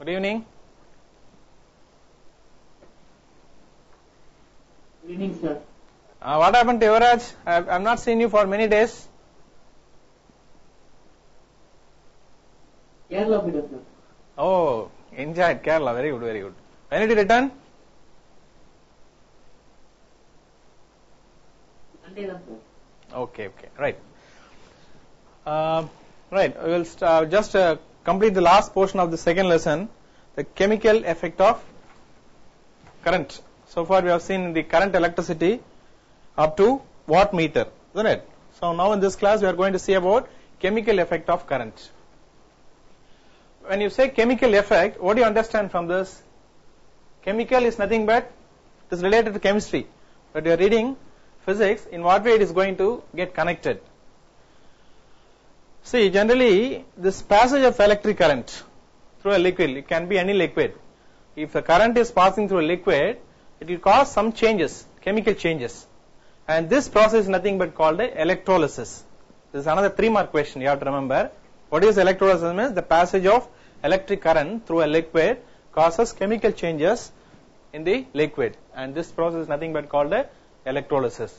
Good evening. Good evening, sir. What happened to Yuvraj? I've not seen you for many days. Kerala video, sir. Oh, enjoyed Kerala. Very good, very good. When did you return? Sunday, sir. Okay, right. Right, we will just complete the last portion of the second lesson, the chemical effect of current. So far we have seen the current electricity up to watt meter, isn't it? So now in this class we are going to see about chemical effect of current. When you say chemical effect, what do you understand from this? Chemical is nothing but it is related to chemistry, but you are reading physics, in what way it is going to get connected. See, generally this passage of electric current through a liquid, it can be any liquid. If the current is passing through a liquid, it will cause some changes, chemical changes. And this process is nothing but called electrolysis. This is another 3-mark question you have to remember. What is electrolysis? Means the passage of electric current through a liquid causes chemical changes in the liquid. And this process is nothing but called electrolysis.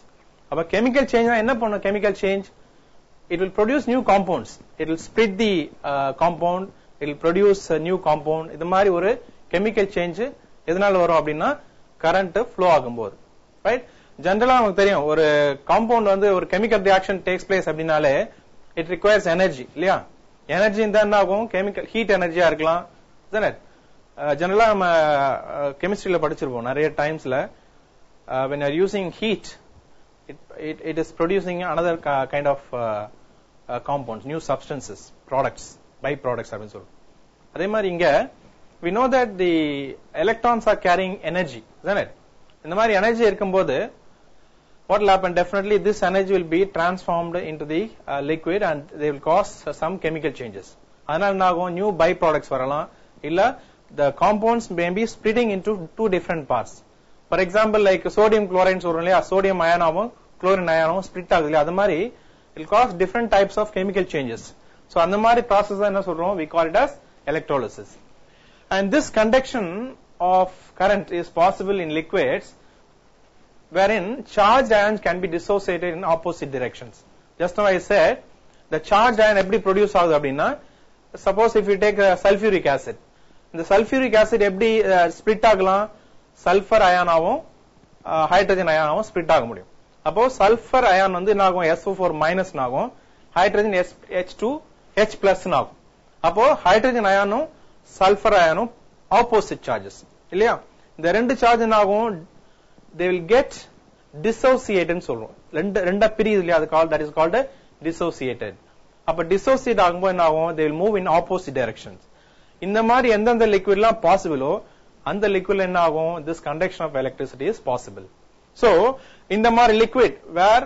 About chemical change, chemical change, it will produce new compounds. It will split the compound. It will produce a new compound. இது மாதிரி ஒரு chemical change எதனால வரும் அப்படின்னா current flow ஆகும்போது, right? ஜெனரலா நமக்கு தெரியும் ஒரு compound வந்து ஒரு chemical reaction takes place அப்படினாலே it requires energy, இல்லையா? எனர்ஜி இருந்தா என்ன ஆகும்? chemical heat எனர்ஜியா இருக்கலாம், isn't it? ஜெனரலா நம்ம கெமிஸ்ட்ரியில படிச்சிருப்போம் நிறைய டைம்ஸ்ல, when you are using heat, it is producing another kind of compounds, new substances, products, byproducts அப்படின்னு சொல்றோம். அதே மாதிரி இங்க we know that the electrons are carrying energy, isn't it? இந்த மாதிரி எனர்ஜி இருக்கும்போது what will happen? Definitely this energy will be transformed into the liquid and they will cause some chemical changes. அதனால என்ன ஆகும்? New byproducts வரலாம், இல்ல the compounds may be splitting into two different parts. For example, like sodium chloride சொல்றோம் இல்லையா, sodium அயனாவும் chlorine அயனாவும் split ஆகுது இல்லையா, அது மாதிரி it will cause different types of chemical changes. So அந்த மாதிரி process தான் என்ன சொல்றோம்? We call it as electrolysis. And this conduction of current is possible in liquids wherein charged ions can be dissociated in opposite directions. Just now I said the charged ion எப்படி produce ஆகுது அப்படின்னா, suppose if you take sulfuric acid, இந்த sulfuric acid எப்படி split ஆகலாம்? Sulphur அயானாவும் hydrogen அயானாவும் split ஆக முடியும். அப்போ sulphur ion வந்து என்ன ஆகும்? SO4 மைனஸ் ஆகும், ஹைட்ரஜன் H பிளஸ் ஆகும். அப்போ ஹைட்ரஜன் அயானும் சல்ஃபர் அயானும் ஆப்போசிட் சார்ஜஸ் இல்லையா? இந்த ரெண்டு சார்ஜ் என்ன ஆகும்? they will get dissociated ன்னு சொல்றோம். ரெண்டா பிரியுது இல்லையா, that is called dissociated. அப்ப dissociate ஆகும்போது என்ன ஆகும்? they will move in opposite directions. இந்த மாதிரி எந்தெந்த லிக்விட்லாம் பாசிபிளோ அந்த லிக்விட் என்ன ஆகும்? this conduction of electricity is possible. So இந்த மாதிரி லிக்விட் வேர்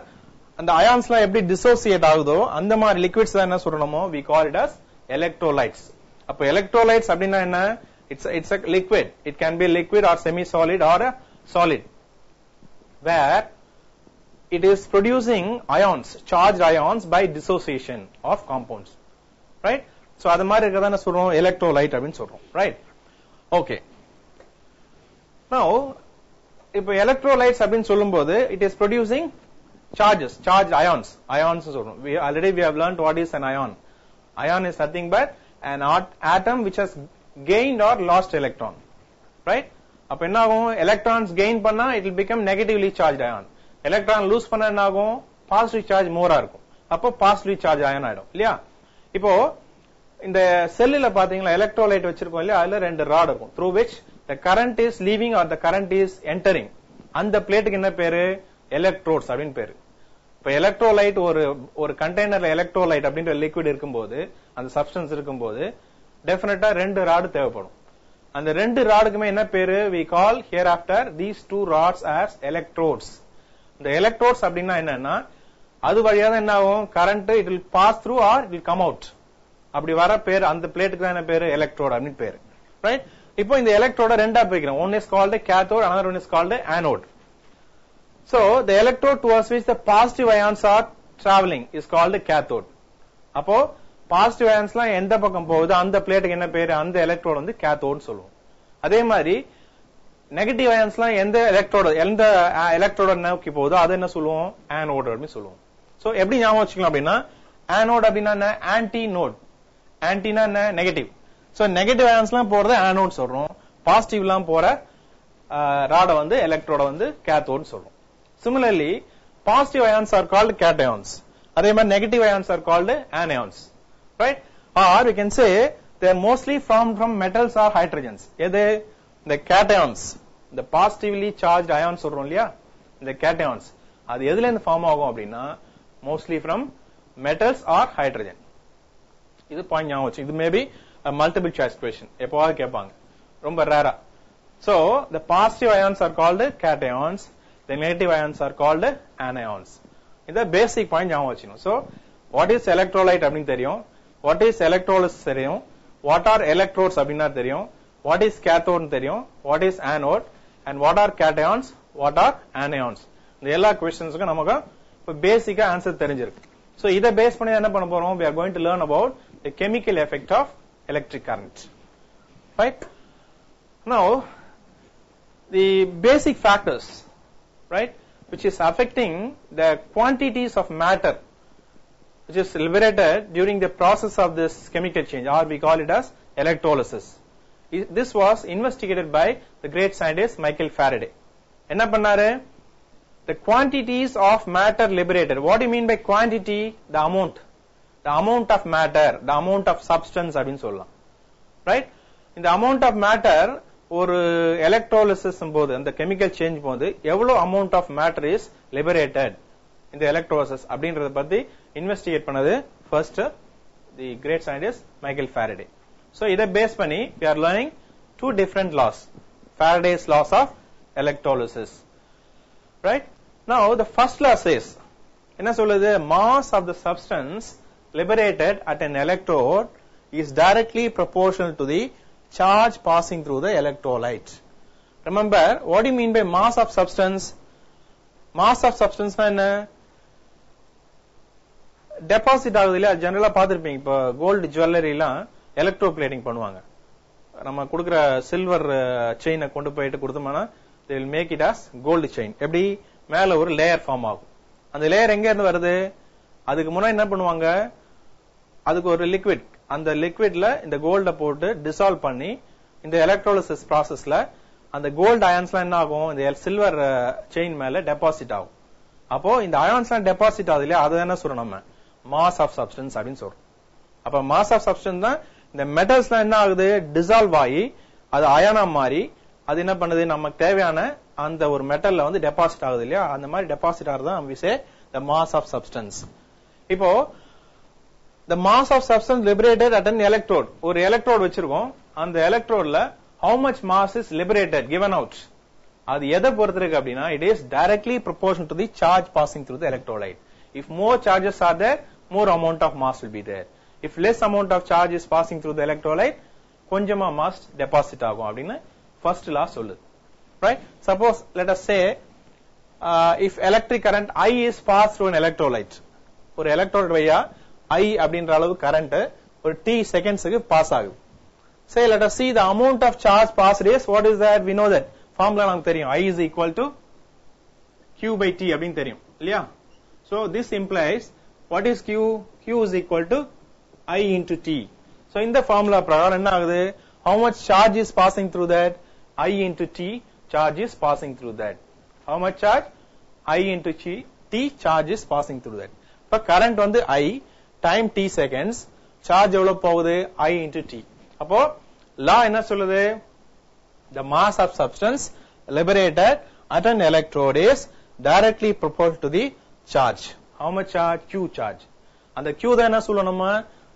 அந்த அயான்ஸ்லாம் எப்படி டிசோசியேட் ஆகுதோ அந்த மாதிரி லிக்விட்ஸ் தான் என்ன சொல்றோமோ we call it as electrolytes. அப்ப electrolytes அப்படின்னா என்ன? it's a liquid. It can be liquid or semi solid or a solid where it is producing ions, charged ions by dissociation of compounds, right? So அது மாதிரி இருக்கறத சொல்றோம் electrolyte அப்படினு சொல்றோம், right? Okay. Now இப்போ electrolytes அப்படினு சொல்லும்போது it is producing charges, charged ions சொல்றோம். We have learned what is an ion. Ion is nothing but an atom which has gained or lost electron, right? அப்ப என்ன ஆகும்? electrons gain பண்ணா it will become negatively charged ion. electron lose பண்ணா என்ன ஆகும்? positive charge மோரா இருக்கும். அப்போ positively charged ion ஆயிடும் இல்லையா? இப்போ இந்த செல்லுல பாத்தீங்களா எலக்ட்ரோலைட் வச்சிருக்கோம் இல்லையா, அதுல ரெண்டு ராட் இருக்கும் through which the current is leaving or the current is entering. அந்த பிளேட்டுக்கு என்ன பேரு? எலக்ட்ரோட்ஸ் அப்படின்னு பேரு. இப்ப எலக்ட்ரோலைட் ஒரு கண்டெய்னர்ல எலக்ட்ரோலைட் அப்படின்ற லிக்விட் இருக்கும்போது, அந்த சப்ஸ்டன்ஸ் இருக்கும்போது டெஃபினட்டா ரெண்டு ராடு தேவைப்படும். அந்த ரெண்டு ராடுக்குமே என்ன பேரு? we call hereafter these two rods as electrodes. இந்த electrodes அப்படின்னா என்னன்னா, அது வழியா தான் என்ன ஆகும்? current it will pass through or it will come out. அப்படி வர பேர் அந்த பிளேட்டுக்கு தான் என்ன பேரு? எலக்ட்ரோட் அப்படின்னு பேரு, ரைட்? இப்போ இந்த எலக்ட்ரோட ரெண்டா பிரிக்கிறோம். one is called a cathode, another one is called a anode. So the electrode towards which the positive ions are traveling is called a cathode. அப்போ பாசிட்டிவ் அயான்ஸ்லாம் எந்த பக்கம் போகுது அந்த பிளேட்டுக்கு என்ன பேரு, அந்த எலக்ட்ரோட் வந்து கேத்தோட்னு சொல்லுவோம். அதே மாதிரி நெகட்டிவ் அயான்ஸ்லாம் எந்த எலக்ட்ரோட நோக்கி போகுதோ அது என்ன சொல்லுவோம், ஆனோட் அப்படின்னு சொல்லுவோம். சோ எப்படி ஞாபகம் வச்சுக்கலாம் அப்படின்னா, ஆனோட் அப்படின்னா என்ன, ஆன்டி நோட். ஆன்டினா என்ன, நெகட்டிவ். சோ நெகட்டிவ் அயான்ஸ்லாம் போறது ஆனோட் சொல்றோம், பாசிட்டிவ்லாம் போற ராட வந்து எலக்ட்ரோட வந்து கேத்தோட் சொல்றோம். Similarly, positive ions are called cations. அதே மாதிரி negative ions are called anions, right? Or we can say they are mostly formed from metals or hydrogens. எது, இந்த cations, இந்த positively charged ions சொல்றோம் இல்லையா, இந்த cations அது எதுல இருந்து ஃபார்ம் ஆகும் அப்படின்னா mostly from metals or hydrogen. இது பாயிண்ட் ஞாபகம் வச்சு. இது மேபி மல்டிபிள் சாய்ஸ் क्वेश्चन, எப்பவாவது கேட்பாங்க, ரொம்ப ரேரா. So the positive ions are called cations, the negative ions are called anions. இந்த பேசிக் பாயிண்ட் ஞாபகம் வச்சுக்கணும். So what is electrolyte அப்படின்னு தெரியும், what is electrolysis தெரியும், what are electrodes அப்படின்னா தெரியும், what is cathode தெரியும், what is anode, and what are cations, what are anions. இந்த எல்லா क्वेश्चंसக்கும் நமக்கு இப்ப பேசிக்கா ஆன்சர் தெரிஞ்சிருக்கு. So இத பேஸ் பண்ணி என்ன பண்ண போறோம், we are going to learn about the chemical effect of electric current, right? Now the basic factors, right, which is affecting the quantities of matter which is liberated during the process of this chemical change, or we call it as electrolysis. This was investigated by the great scientist Michael Faraday. Enna pannaru, the quantities of matter liberated. What do you mean by quantity? The amount of matter, the amount of substance அப்படினு சொல்லலாம், right? இந்த amount of matter ஒரு electrolysis போது, அந்த chemical change போது எவ்வளவு amount of matter is liberated இந்த electrolysis அப்படின்றத பத்தி இன்வெஸ்டிகேட் பண்ணது first the great scientist Michael Faraday. So இத பேஸ் பண்ணி we are learning two different laws, Faraday's laws of electrolysis, right? Now the first law says, என்ன சொல்லுது, mass of the substance liberated at an electrode is directly proportional to the charge passing through the electrolyte. Remember, what do you mean by mass of substance? Mass of substance na enna, deposit ஆகுது இல்லையா, ஜெனரலா பாத்திருப்பீங்க. இப்போ gold jewellery எல்லாம் electro plating பண்ணுவாங்க. நம்ம கொடுக்குற silver செயினை கொண்டு போயிட்டு கொடுத்தோம்னா they will make it as gold chain. எப்படி, மேல ஒரு லேயர் ஃபார்ம் ஆகும். அந்த லேயர் எங்க இருந்து வருது, அதுக்கு முன்னாடி என்ன பண்ணுவாங்க, அதுக்கு ஒரு லிக்விட், அந்த லிக்விட்ல இந்த கோல்ட போட்டு டிசால்வ் பண்ணி இந்த எலக்ட்ரோலிசிஸ் ப்ராசஸ்ல அந்த கோல்ட் அயான்ஸ்லாம் என்ன ஆகும், இந்த சில்வர் செயின் மேல டெபாசிட் ஆகும். அப்போ இந்த அயான்ஸ்லாம் டெபாசிட் ஆகுது இல்லையா, அது என்ன சொல்றோம் நம்ம, மாஸ் ஆஃப் சப்ஸ்டன்ஸ் அப்படின்னு சொல்றோம். அப்ப மாஸ் ஆஃப் சப்ஸ்டன்ஸ் தான் இந்த மெட்டல்ஸ்லாம் என்ன ஆகுது, டிசால்வ் ஆகி அது அயானா மாறி அது என்ன பண்ணுது, நமக்கு தேவையான அந்த ஒரு மெட்டல்ல வந்து டெபாசிட் ஆகுது இல்லையா, அந்த மாதிரி deposit ஆகுதுதான் we say the mass of substance. இப்போ the mass of substance liberated at an electrode, ஒரு எலக்ட்ரோட் வச்சிருக்கோம், அந்த எலக்ட்ரோட்ல how much mass is liberated given out, அது எதை பொறுத்து இருக்கு அப்படின்னா it is directly proportional to the charge passing through the electrolyte. If more charges are there, more amount of mass will be there. If less amount of charge is passing through the electrolyte, கொஞ்சமா mass deposit ஆகும் அப்படின்னு first law சொல்லுது, right? Suppose let us say if electric current I is passed through an electrolyte, ஒரு electrode வழியா I அப்படின்ற அளவு current ஒரு t செகண்ட்ஸ்க்கு pass ஆகும். Say let us see the amount of charge passed is, what is that, we know that formula நமக்கு தெரியும், I is equal to q by t அப்படினு தெரியும் இல்லையா. So this implies what is q, q is equal to I into t. So இந்த formula பிரகாரம் என்ன ஆகுது, how much charge is passing through that, I into t charge is passing through that. How much charge, I into t charge is passing through that. இப்ப current வந்து I, time t seconds, charge எவ்வளவு போகுது, I into t. அப்போ லா என்ன சொல்லுது, the mass of substance liberated at an electrode is directly proportional to the charge. How much charge, q charge. அந்த q தான் என்ன சொல்லணும்,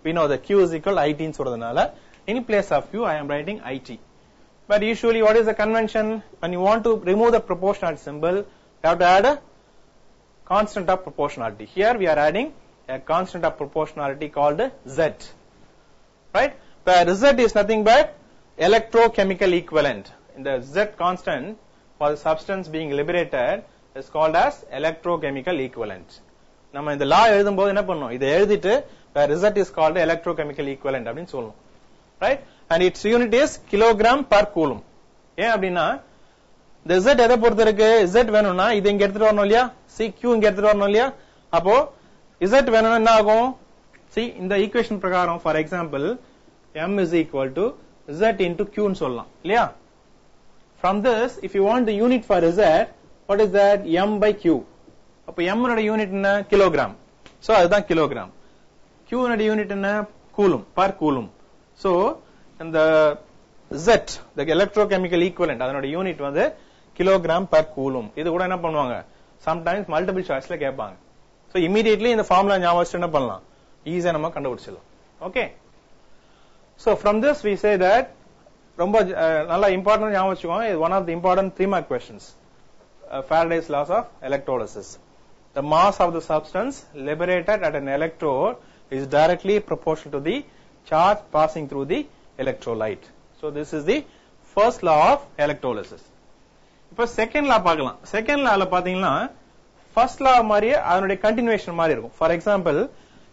we know that q is equal to it ன்னு சொல்றதுனால in place of q I am writing it. But usually what is the convention, when you want to remove the proportionality symbol, you have to add a constant of proportionality. Here we are adding a constant of proportionality called Z, right? Where Z is nothing but electrochemical equivalent. In the Z constant for the substance being liberated is called as electrochemical equivalent. நம்ம இந்த லா எழுதும்போது என்ன பண்ணோம், இதை எழுதிட்டு where Z is called the electrochemical equivalent அப்படினு சொல்லுவோம். Right? And its unit is kilogram per coulomb. ஏன் அப்படினா the Z எதை பொறுத்து இருக்கு? Z வேணும்னா இது இங்க எடுத்துட்டு வரணும் இல்லையா? see Q இங்க எடுத்துட்டு வரணும் இல்லையா? அப்போ Z வேணும்னா என்ன ஆகும்? see இந்த ஈக்குவேஷன் பிரகாரம் for example M is equal to Z into Q ன்னு சொல்லலாம் இல்லையா? From this if you want the unit for Z, what is that? M by Q. அப்போ M உடைய யூனிட் என்ன? கிலோகிராம். சோ அதுதான் கிலோகிராம். Q உடைய unit என்ன? Coulomb, per coulomb. So இந்த Z, the electrochemical equivalent, அதனுடைய யூனிட் வந்து kilogram per coulomb. இது கூட என்ன பண்ணுவாங்க? sometimes multiple choiceல கேட்பாங்க. So immediately இந்த ஃபார்முலா ஞாபகம் வச்சு என்ன பண்ணலாம்? ஈஸியா நம்ம கண்டுபிடிச்சிடலாம். Okay? So from this we say that ரொம்ப நல்ல இம்பார்ட்டன்ட் ஞாபகம் வச்சுக்கோங்க. இது one of the important 3 mark questions. Faraday's laws of electrolysis. The mass of the substance liberated at an electrode is directly proportional to the charge passing through the electrolyte. So this is the first law of electrolysis. இப்போ second law பார்க்கலாம். second lawல பாத்தீங்கன்னா first law மாதிரியே அதனுடைய continuation மாதிரி இருக்கும். For example,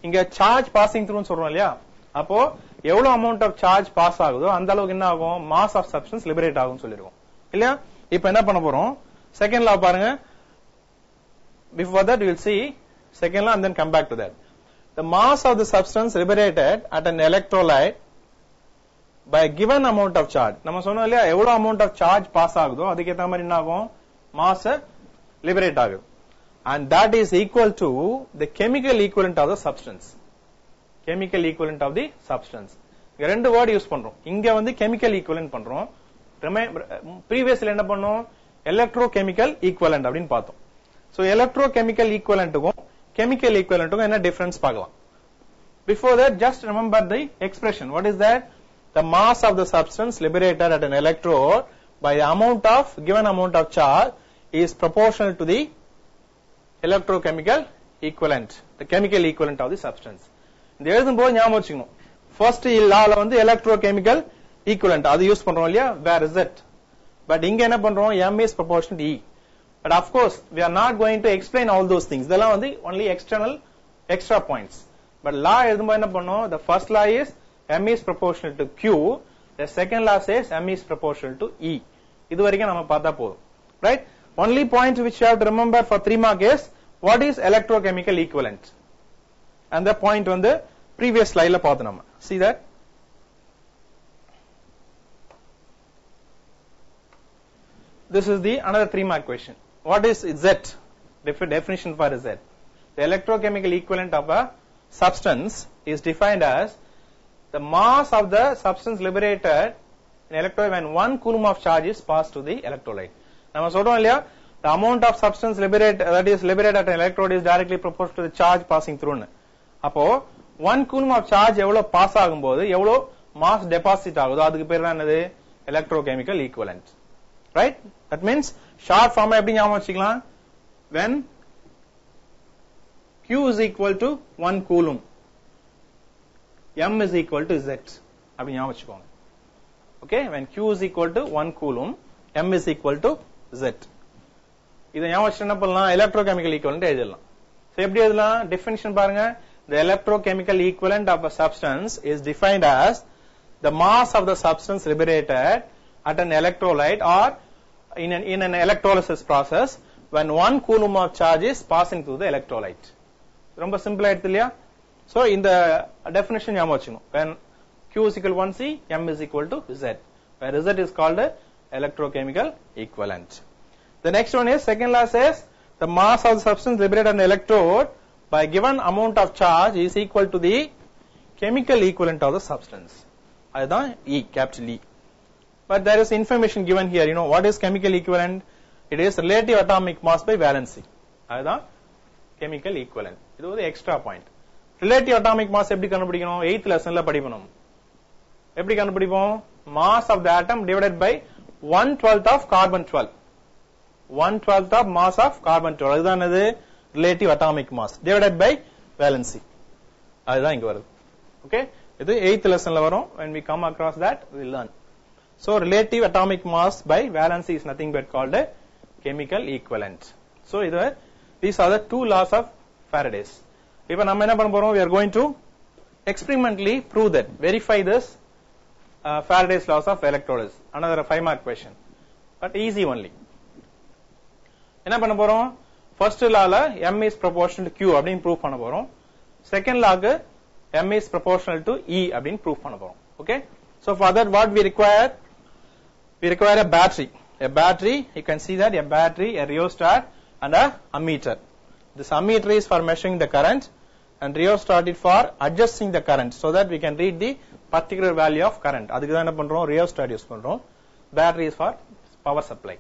இங்க charge passing through னு சொல்றோம் இல்லையா? அப்போ எவ்வளவு amount of charge pass ஆகுதோ அந்த அளவுக்கு என்ன ஆகும்? mass of substance liberate ஆகும்னு சொல்லிருக்கோம். இல்லையா? இப்போ என்ன பண்ண போறோம்? second law பாருங்க. Before that we will see second law and then come back to that. The mass of the substance liberated at an electrolyte by a given amount of charge. நம்ம சொன்னோம் இல்லையா எவ்வளவு amount of charge pass ஆகுதோ அதுக்கு ஏத்த மாதிரி என்ன ஆகும்? mass liberate ஆகும். And that is equal to the chemical equivalent of the substance. Chemical equivalent of the substance. இங்க ரெண்டு வேர்ட் யூஸ் பண்றோம். இங்க வந்து chemical equivalent பண்றோம். previously என்ன பண்ணோம்? electrochemical equivalent அப்படினு பார்த்தோம். So electrochemical equivalentக்கும் chemical equivalentக்கும் என்ன difference பார்க்கலாம். Before that just remember the expression. What is that? The mass of the substance liberated at an electrode by the amount of given amount of charge is proportional to the electrochemical equivalent, the chemical equivalent of the substance. இந்த எழுதும்போது ஞாபகம் வச்சுக்கணும். first lawல வந்து electrochemical equivalent அது use பண்றோம் இல்லையா? where is it? But இங்க என்ன பண்றோம்? M is proportional to E. But of course we are not going to explain all those things. இதெல்லாம் வந்து only external extra points. But law எழுதும்போது என்ன பண்ணோம்? The first law is M is proportional to Q. The second law says M is proportional to E. இது வரைக்கும் நம்ம பார்த்தா போதும். Right? Only point which you have to remember for 3 mark is what is electrochemical equivalent? And the point வந்து previous slideல பார்த்தோம் நம்ம. See that? This is the another 3 mark question. What is Z? Definition for Z. The electrochemical equivalent of a substance is defined as the mass of the substance liberated in electrolyte when 1 coulomb of charge is passed to the electrolyte. நம்ம சொல்றோம் இல்லையா the amount of substance that is liberated at an electrode is directly proportional to the charge passing through னு. அப்போ 1 coulomb of charge எவ்வளவு pass ஆகும்போது எவ்வளவு mass deposit ஆகுதோ அதுக்கு பேர் தான் என்னது? electrochemical equivalent. Right? That means short form எப்படி ஞாபகம் வச்சுக்கலாம்? When Q is equal to 1 coulomb, M is equal to Z. அப்படி ஞாபகம் வச்சுக்கோங்க. Okay? When Q is equal to 1 coulomb, M is equal to Z. இதை ஞாபகம் வச்சு என்ன பண்ணலாம்? electrochemical equivalent எழுதலாம். So எப்படி எழுதலாம்? definition பாருங்க. The electrochemical equivalent of a substance is defined as the mass of the substance liberated at an electrolyte or in an electrolysis process when 1 coulomb of charge is passing through the electrolyte. ரொம்ப simple ஆயிடுது இல்லையா? So இந்த definition ஞாபகம் வச்சுக்கணும். When Q is equal to 1C, M is equal to Z. Where Z is called a electrochemical equivalent. The next one is second law says the mass of the substance liberated on the electrode by given amount of charge is equal to the chemical equivalent of the substance. அதுதான் E, capital E. But there is information given here. You know what is chemical equivalent? It is relative atomic mass by valency. அதுதான் chemical equivalent. இது ஒரு extra point. Relative atomic mass எப்படி கண்டுபிடிக்கணும்? 8th lessonல படிப்போம். எப்படி கண்டுபிடிப்போம்? Mass of the atom divided by 1/12 of carbon 12. 1/12 of mass of carbon 12. அதுதான் என்னது? Relative atomic mass divided by valency. அதுதான் இங்க வருது. Okay? இது 8th lessonல வரும். When we come across that, we will learn. So relative atomic mass by valency is nothing but called a chemical equivalent. So these are the 2 laws of Faraday's. இப்போ நம்ம என்ன பண்ண போறோம்? We are going to experimentally prove that, verify this Faraday's laws of electrolysis. Another 5-mark question, but easy only. என்ன பண்ண போறோம்? First lawல m is proportional to q அப்படினு prove பண்ண போறோம். Second lawக்கு m is proportional to e அப்படினு prove பண்ண போறோம். Okay? So for that what we require? We require a battery. A battery, you can see that a battery, a rheostat and a ammeter. This ammeter is for measuring the current and rheostat is for adjusting the current so that we can read the particular value of current. அதுக்கு தான் என்ன பண்றோம்? Rheostat use பண்றோம். Battery is for power supply.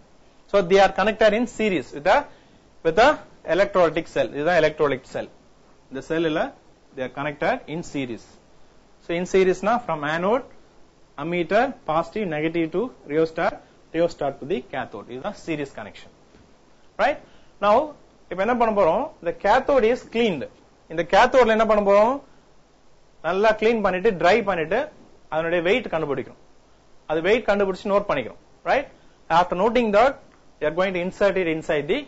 So they are connected in series with a electrolytic cell. This is the electrolytic cell. The cell they are connected in series. So in series na from anode, ammeter, positive, negative to rheostat to the cathode. This is a series connection. Right? Now, இப்ப என்ன பண்ண போறோம்? The cathode is cleaned. இந்த cathode என்ன பண்ண போறோம்? நல்லா clean பண்ணிட்டு dry பண்ணிட்டு அதனுடைய weight கண்டுபிடிக்கணும். அது weight கண்டுபிடிச்சு நோட் பண்ணிக்கணும். Right? After noting that, you are going to insert it inside the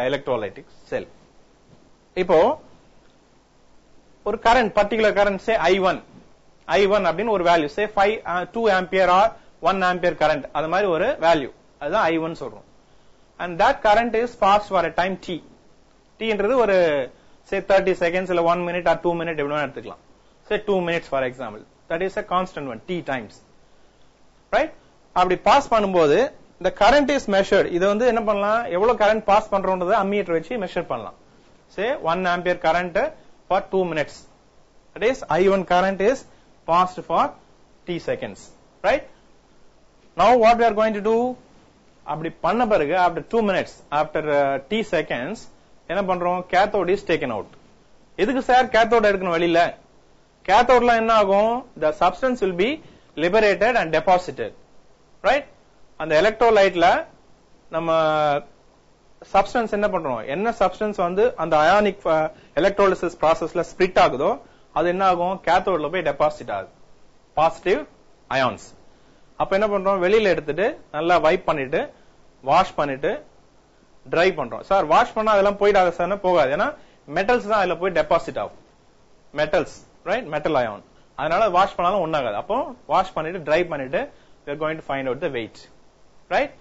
electrolytic cell. இப்போ ஒரு current, particular current, say I1 அப்படின்னு ஒரு value, say 2 ampere or 1 ampere current, அது மாதிரி ஒரு value, அதுதான் I1 சொல்றோம். And that current is passed for a time t. T என்றது ஒரு say 30 seconds இல்ல 1 minute or 2 minute எவ்வளவு எடுத்துக்கலாம். Say 2 minutes for example. That is a constant one, t times. Right? அப்படி பாஸ் பண்ணும்போது the current is measured. இது வந்து என்ன பண்ணலாம்? எவ்வளவு current பாஸ் பண்றோம்ன்றதை ammeter வச்சு measure பண்ணலாம். Say 1 ampere current for 2 minutes. That is I1 current is passed for t seconds. Right? Now what we are going to do? அப்படி பண்ண பிறகு after 2 minutes, after t seconds, என்ன பண்றோம்? cathode is taken out. எதுக்கு sir cathode எடுக்கணும் வெளியில? cathodeல என்ன ஆகும்? The substance will be liberated and deposited. Right? அந்த எலக்ட்ரோலைட்ல நம்ம சப்ஸ்டன்ஸ் என்ன பண்றோம்? என்ன சப்ஸ்டன்ஸ் வந்து அந்த அயானிக் எலக்ட்ரோலிசிஸ் processல ஸ்பிளிட் ஆகுதோ அது என்ன ஆகும்? cathode போய் டெபாசிட் ஆகுது. Positive ions. அப்ப என்ன பண்றோம்? வெளியில எடுத்துட்டு நல்லா வைப் பண்ணிட்டு வாஷ் பண்ணிட்டு ட்ரை பண்றோம். சார் வாஷ் பண்ணா அதெல்லாம் போயிடாது சார், போகாது. ஏன்னா மெட்டல்ஸ் தான் அதுல போய் டெபாசிட் ஆகும். Metals, right? Metal ion. அதனால வாஷ் பண்ணாலும் ஒண்ணாகாது. அப்போ வாஷ் பண்ணிட்டு ட்ரை பண்ணிட்டு we are going to find out the weight. Right?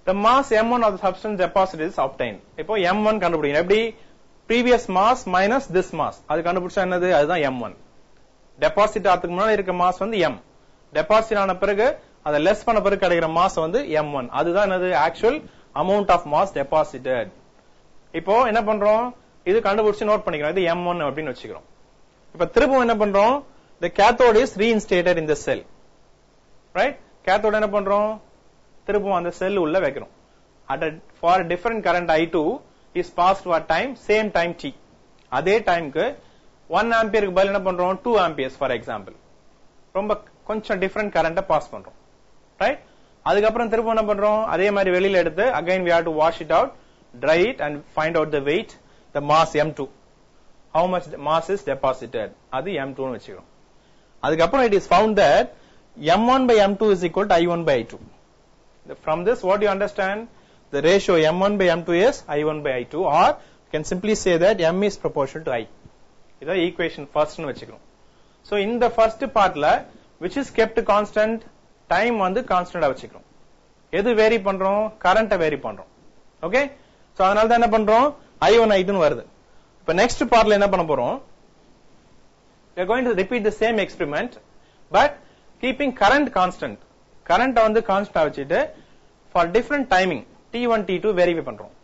The mass m1 of the substance deposited is obtained. இப்போ m1 கண்டுபிடிக்கணும். எப்படி? previous mass minus this mass. அது கண்டுபிடிச்சா என்னது? அதுதான் m1. டெபாசிட் ஆகிறதுக்கு முன்னாடி இருக்க மாஸ் வந்து m. டெபாசிட் ஆன பிறகு அதை லெஸ் பண்ண பிறகு கிடைக்கிற மாஸ் வந்து m1. அதுதான் என்னது? actual amount of mass deposited. இப்போ என்ன பண்றோம்? இது கண்டுபிடிச்சு நோட் பண்ணிக்கிறோம். இது m1 அப்படின்னு வச்சுக்கிறோம். இப்ப திரும்ப என்ன பண்றோம்? The cathode is reinstated in the cell. Right? cathode என்ன பண்றோம்? திரும்ப அந்த செல் உள்ள வைக்கிறோம். For a different current I2 is passed for time, same time t. அதே டைம்க்கு 1 ஆம்பியருக்கு பதில் என்ன பண்றோம்? 2 amperes for example. ரொம்ப கொஞ்சம் டிஃபரண்ட் கரண்ட பாஸ் பண்றோம். ரைட்? அதுக்கப்புறம் திரும்ப என்ன பண்றோம்? அதே மாதிரி வெளியில எடுத்து again we have to wash it out, dry it and find out the weight, the mass m2. How much mass is deposited? அது m2 னு வெச்சுக்கிறோம். அதுக்கப்புறம் it is found that m1 by m2 is equal to I1 by I2. From this what you understand? The ratio m1 by m2 is I1 by I2, or you can simply say that m is proportional to I. இத equation first னு வெச்சுக்கிறோம். So in the first partல which is kept constant, time வந்து கான்ஸ்டன்டா வெச்சுக்கிறோம். எது vary பண்றோம்? கரண்ட vary பண்றோம். Okay? So அதனால தான் என்ன பண்றோம்? I1 I2 னு வருது. இப்ப நெக்ஸ்ட் பார்ட்ல என்ன பண்ண போறோம்? We are going to repeat the same experiment but keeping current constant. current வந்து கான்ஸ்டன்டா வச்சிட்டு for different timing t1 t2 verify பண்றோம்.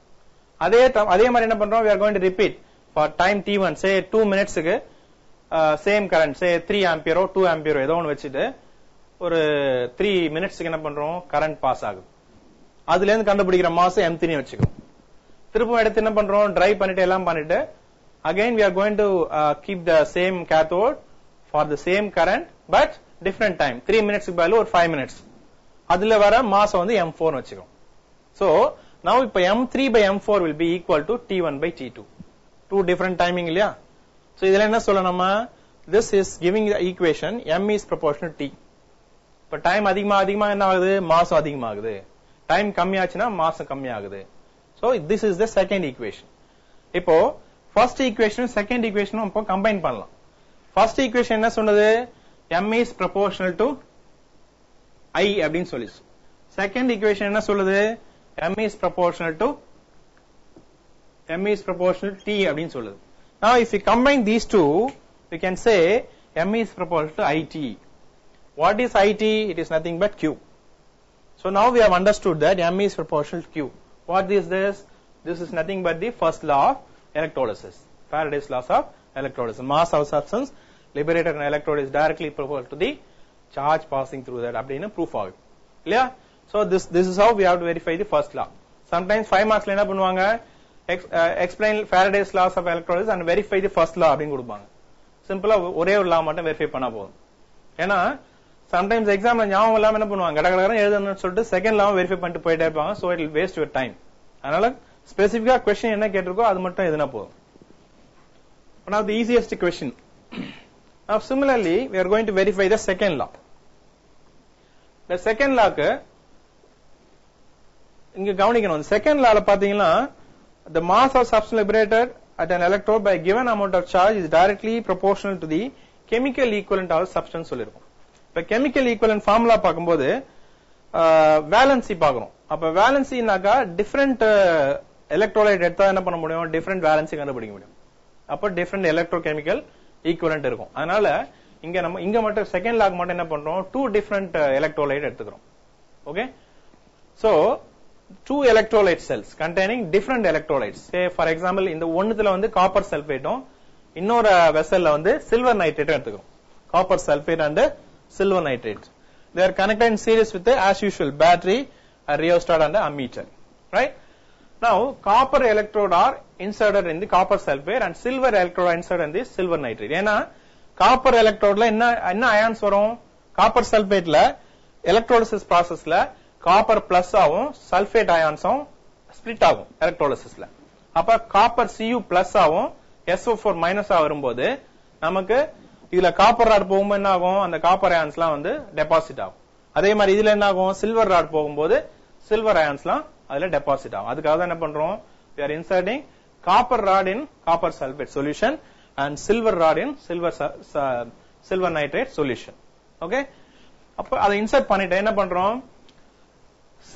அதே மாதிரி என்ன பண்றோம்? We are going to repeat for time t1, say 2 minutesக்கு same current, say 3 ampere 2 ampere ஏதோ ஒன்னு வச்சிட்டு ஒரு 3 minutesக்கு என்ன பண்றோம்? current பாஸ் ஆகுது. அதுல இருந்து கண்டுபிடிக்கிற மாஸ் m3 னு வெச்சுக்கிறோம். திரும்ப எடுத்து என்ன பண்றோம்? dry பண்ணிட்டு எல்லாம் பண்ணிட்டு again we are going to keep the same cathode for the same current but different time. 3 minutesக்கு பதிலா ஒரு 5 minutes. அதுல வர மாஸ் வந்து m4 னு வெச்சுக்கிறோம். So now இப்ப m3 by m4 will be equal to t1 by t2. Two different timing இல்லையா? So இதுல என்ன சொல்லணுமா? This is giving the equation m is proportional to t. இப்ப டைம் அதிகமா என்ன ஆகுது? மாஸ் அதிகமாகுது. டைம் கம்மியாச்சுனா மாஸ் கம்மியாகுது. So this is the second equation. இப்போ first equation second equation இப்போ கம்பைன் பண்ணலாம். first equation என்ன சொன்னது? m is proportional to I அப்படின்னு சொல்லிச்சு. Second equation என்ன சொல்லுது? m is proportional to T அப்படின்னு சொல்லுது. Now if we combine these two, we can say m is proportional to IT. What is IT? It is nothing but Q. So now we have understood that m is proportional to Q. What is this? This is nothing but the first law of electrolysis. Faraday's laws of electrolysis. Mass of substance liberated in electrode is directly proportional to the charge passing through that. அப்படின்னு proof ஆகும். இல்லையா? So this is how we have to verify the first law. Sometimes 5 marks என்ன பண்ணுவாங்க? Explain Faraday's laws of electrolysis and verify the first law அப்படின்னு கொடுப்பாங்க. சிம்பிளா ஒரே ஒரு law மட்டும் வெரிஃபை பண்ணா போதும். ஏன்னா சம்டைம்ஸ் எக்ஸாம்ல ஞாபகம் இல்லாம என்ன பண்ணுவாங்க? கடகடன்னு எழுதணும்னு சொல்லிட்டு செகண்ட் லாவை வெரிஃபை பண்ணிட்டு போயிட்டே இருப்பாங்க. So it will waste your time. அதனால ஸ்பெசிஃபிக்கா क्वेश्चन என்ன கேட்டிருக்கோ அது மட்டும் எழுதினா போதும். Now the easiest question. Now similarly we are going to verify the second law. The second lawக்கு இங்க கவனிக்கணும். செகண்ட் லால பாத்தீங்கன்னா the mass of substance liberated at an electrode by a given amount of charge is directly proportional to the chemical equivalent of substance சொல்லிருக்கும். இப்ப chemical equivalent formula பாக்கும்போது valency பார்க்கணும். அப்ப valencyனாக்கா different electrolyte எடுத்தா என்ன பண்ண முடியும்? different valency கண்டுபிடிக்க முடியும். அப்ப different electrochemical equivalent இருக்கும். அதனால இங்க மட்டும் செகண்ட் லாக் மட்டும் என்ன பண்றோம்? 2 different electrolyte எடுத்துக்கிறோம். Okay? So 2 electrolyte cells containing different electrolytes. Say for example இந்த ஒண்ணுத்துல வந்து copper sulfate இன்னொரு வெசல்ல வந்து silver nitrate எடுத்துக்கிறோம். Copper sulfate and silver nitrate. They are connected in series with as usual battery, a rheostat and a ammeter. Right? Now copper electrode are inserted in the copper sulfate and silver electrode are inserted in the silver nitrate. ஏன்னா copper electrodeல என்ன ions வரும்? Copper sulfateல electrolysis processல copper plus ஆகும் sulfate ions split ஆகும் electrolysisல. அப்ப copper Cu plus ஆகும் SO4 minus வரும்போது நமக்கு இதுல காப்பர் ராட் போகும்போது என்ன ஆகும்? அந்த காப்பர் அயான்ஸ்லாம் வந்து டெபாசிட் ஆகும். அதே மாதிரி இதுல என்ன ஆகும்? சில்வர் ராட் போகும்போது சில்வர் அயான்ஸ்லாம் அதுல டெபாசிட் ஆகும். அதுக்காக தான் என்ன பண்றோம்? we are inserting copper rod in copper sulfate solution and silver rod in silver nitrate solution. Okay? அப்ப அதை இன்சர்ட் பண்ணிட்டு என்ன பண்றோம்?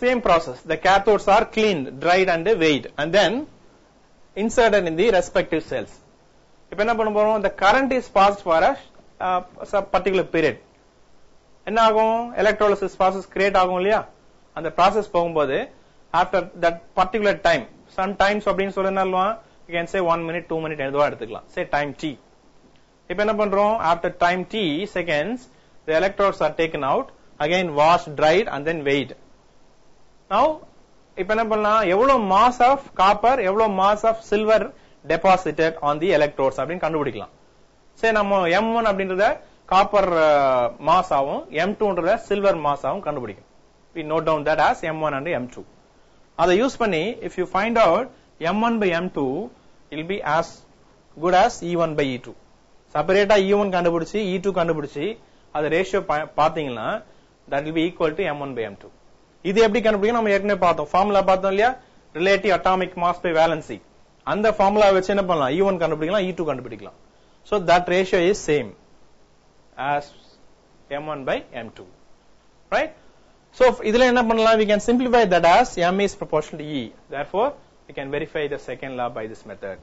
same process. The cathodes are cleaned, dried and weighed and then inserted in the respective cells. இப்ப என்ன பண்ண போறோம்? the current is passed for a particular period. என்ன ஆகும்? electrolysis process create ஆகும் இல்லையா? அந்த process போகும்போது after that particular time, sometimes அப்படின்னு சொல்லனாலும் you can say 1 minute 2 minute எதுவா எடுத்துக்கலாம். say time t. இப்ப என்ன பண்றோம்? after time t seconds the electrodes are taken out, again washed, dried and then weighed. Now இப்ப என்ன பண்ணலாம்? எவ்வளவு mass of copper எவ்வளவு mass of silver deposited on the electrodes அப்படின்னு கண்டுபிடிக்கலாம். சரி நம்ம M1 அப்படின்றத காப்பர் மாஸ் ஆகும், M2ன்றத சில்வர் மாஸ் ஆகும் கண்டுபிடிக்கும். we note down that as M1 and M2. அதை யூஸ் பண்ணி if you find out M1 by M2 it will be as good as E1 by E2. செப்பரேட்டா E1 கண்டுபிடிச்சு E2 கண்டுபிடிச்சு அது ratio பாத்தீங்கன்னா that will be equal to M1 by M2. இது எப்படி கண்டுபிடிக்கும்? நம்ம ஏற்கனவே பார்த்தோம், ஃபார்முலா பார்த்தோம் இல்லையா? Relative atomic mass by valency. அந்த ஃபார்முலா வச்சு என்ன பண்ணலாம்? E1 கண்டுபிடிக்கலாம், E2 கண்டுபிடிக்கலாம். So that ratio is same as M1 by M2. Right? So இதுல என்ன பண்ணலாம்? We can simplify that as M is proportional to E. Therefore we can verify the second law by this method.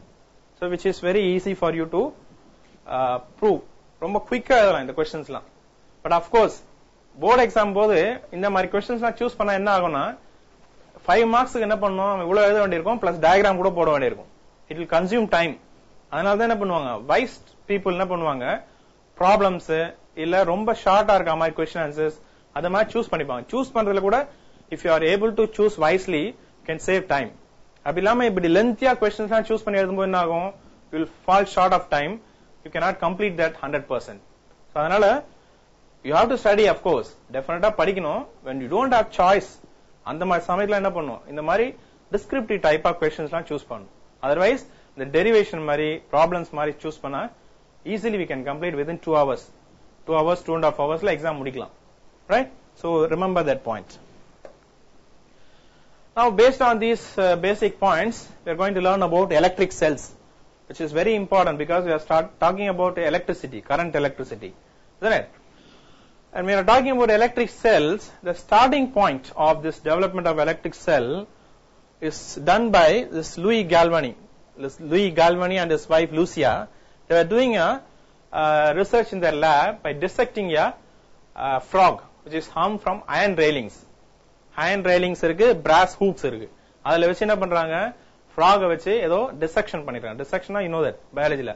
So which is very easy for you to prove. ரொம்ப குயிக்கா எழுதலாம் இந்த क्वेश्चंसலாம். But of course board exam போது இந்த மாதிரி क्वेश्चंसலாம் choose பண்ணா என்ன ஆகும்னா 5 மார்க்ஸ்க்கு என்ன பண்ணனும்? இவ்வளவு எழுத வேண்டியிருக்கும் பிளஸ் டயகிராம் கூட போட வேண்டியிருக்கும். It will consume time. அதனால தான் என்ன பண்ணுவாங்க? வைஸ் பீப்புள் என்ன பண்ணுவாங்க? ப்ராப்ளம்ஸ் இல்ல ரொம்ப ஷார்ட்டா இருக்க மாதிரி क्वेश्चन ஆன்சர்ஸ் அத மாதிரி சூஸ் பண்ணிப்பாங்க. சூஸ் பண்றதுல கூட if you are able to choose wisely you can save time. அப்படி இல்லாம இப்படி லென்த்தியா क्वेश्चंஸ்லாம் சூஸ் பண்ணி எழுதும்போது என்ன ஆகும்? You will fall short of time. You cannot complete that 100%. So அதனால you have to study, of course. Definitely படிக்கணும். When you don't have choice, அந்த மாதிரி சமயத்துல என்ன பண்ணணும்? இந்த மாதிரி descriptive type of questions-லாம் choose பண்ணணும். Otherwise, the derivation மாதிரி problems மாதிரி choose பண்ணா easily we can complete within 2 hours. 2 hours, 2.5 hours-ல exam முடிக்கலாம். Right? So remember that point. Now based on these basic points, we are going to learn about electric cells. which is very important because we are talking about electricity, current electricity, isn't it? And we are talking about electric cells. The starting point of this development of electric cell is done by this Louis Galvani. Louis Galvani and his wife Lucia, they were doing a research in their lab by dissecting a frog which is hung from iron railings. Iron railings irukku, brass hooks irukku. adula vechi enna pandranga, frog vechi edo dissection பண்ணிட்டாங்க. dissection you know that biology la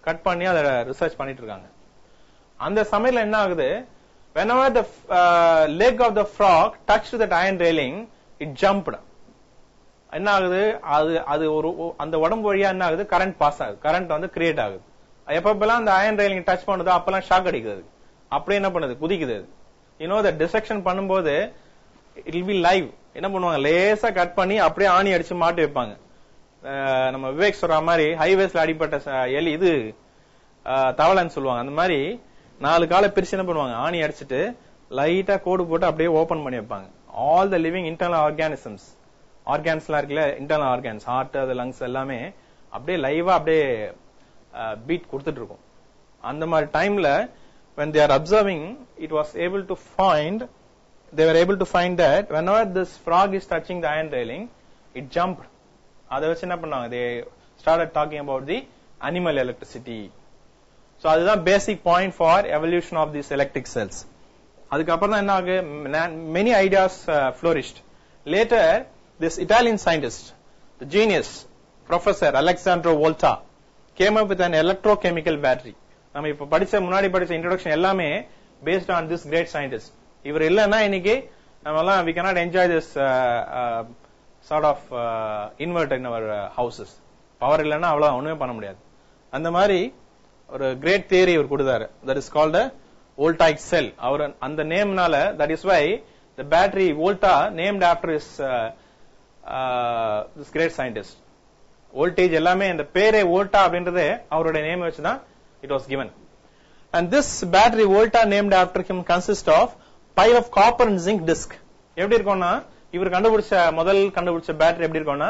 cut பண்ணி அத research பண்ணிட்டு இருக்காங்க. அந்த சமயத்துல என்ன ஆகுது, whenever the leg of the frog touched that iron railing, it jumped. என்ன ஆகுது, அது ஒரு அந்த உடம்பு வழியா என்ன ஆகுது, கரண்ட் பாஸ் ஆகுது, கரண்ட் வந்து கிரியேட் ஆகுது. எப்பப்பெல்லாம் அந்த அயன் ரயிலிங் டச் பண்ணுதோ அப்பெல்லாம் ஷாக் அடிக்குது, அப்படியே என்ன பண்ணுது, குதிக்குது. the டிசெக்ஷன் பண்ணும்போது it will be live. என்ன பண்ணுவாங்க, லேசா கட் பண்ணி அப்படியே ஆணி அடிச்சு மாட்டி வைப்பாங்க. நம்ம விவேக் சொல்ற மாதிரி ஹைவேஸ்ல அடிப்பட்ட எலி இது தவளைன்னு சொல்லுவாங்க. அந்த மாதிரி 4 காலை பிரிச்சு என்ன பண்ணுவாங்க, ஆணி அடிச்சுட்டு லைட்டா கோடு போட்டு அப்படியே ஓபன் பண்ணி வைப்பாங்க. All the living internal organisms, ஆர்கான்ஸ்லாம் இருக்குல்ல, இன்டர்னல் ஆர்கான்ஸ், ஹார்ட், அது லங்ஸ் எல்லாமே அப்படியே லைவா அப்படியே பீட் கொடுத்துட்டு இருக்கும். அந்த மாதிரி டைம்ல when they are observing, it was able to find, they were able to find that whenever this frog is touching the iron railing, it jumped. அதை வச்சு என்ன பண்ணாங்க, they started talking about the animal electricity. So அதுதான் basic point for evolution of these electric cells. அதுக்கப்புறம் தான் என்ன ஆகு, many ideas flourished. Later this Italian scientist, the genius Professor Alessandro Volta, came up with an electrochemical battery. நம்ம இப்ப முன்னாடி படிச்ச introduction எல்லாமே based on this great scientist. இவர் இல்லன்னா இன்னைக்கு நம்ம எல்லாம் we cannot enjoy this sort of inverter in our houses. Power இல்லன்னா அவ்வளவு ஒண்ணுமே பண்ண முடியாது. அந்த மாதிரி ஒரு கிரேட் தியரி இவர் கொடுத்தாரு, that is called a voltaic cell. அவர் அந்த நேம்னால, that is why the battery Volta named after his this great scientist. Voltage எல்லாமே இந்த பேரே வோல்டா அப்படின்றது அவருடைய நேம் வச்சுதான் it was given. And this battery Volta named after him consists of pile of copper and zinc disc. எப்படி இருக்கும்னா, இவர் முதல் கண்டுபிடிச்ச பேட்டரி எப்படி இருக்கும்னா,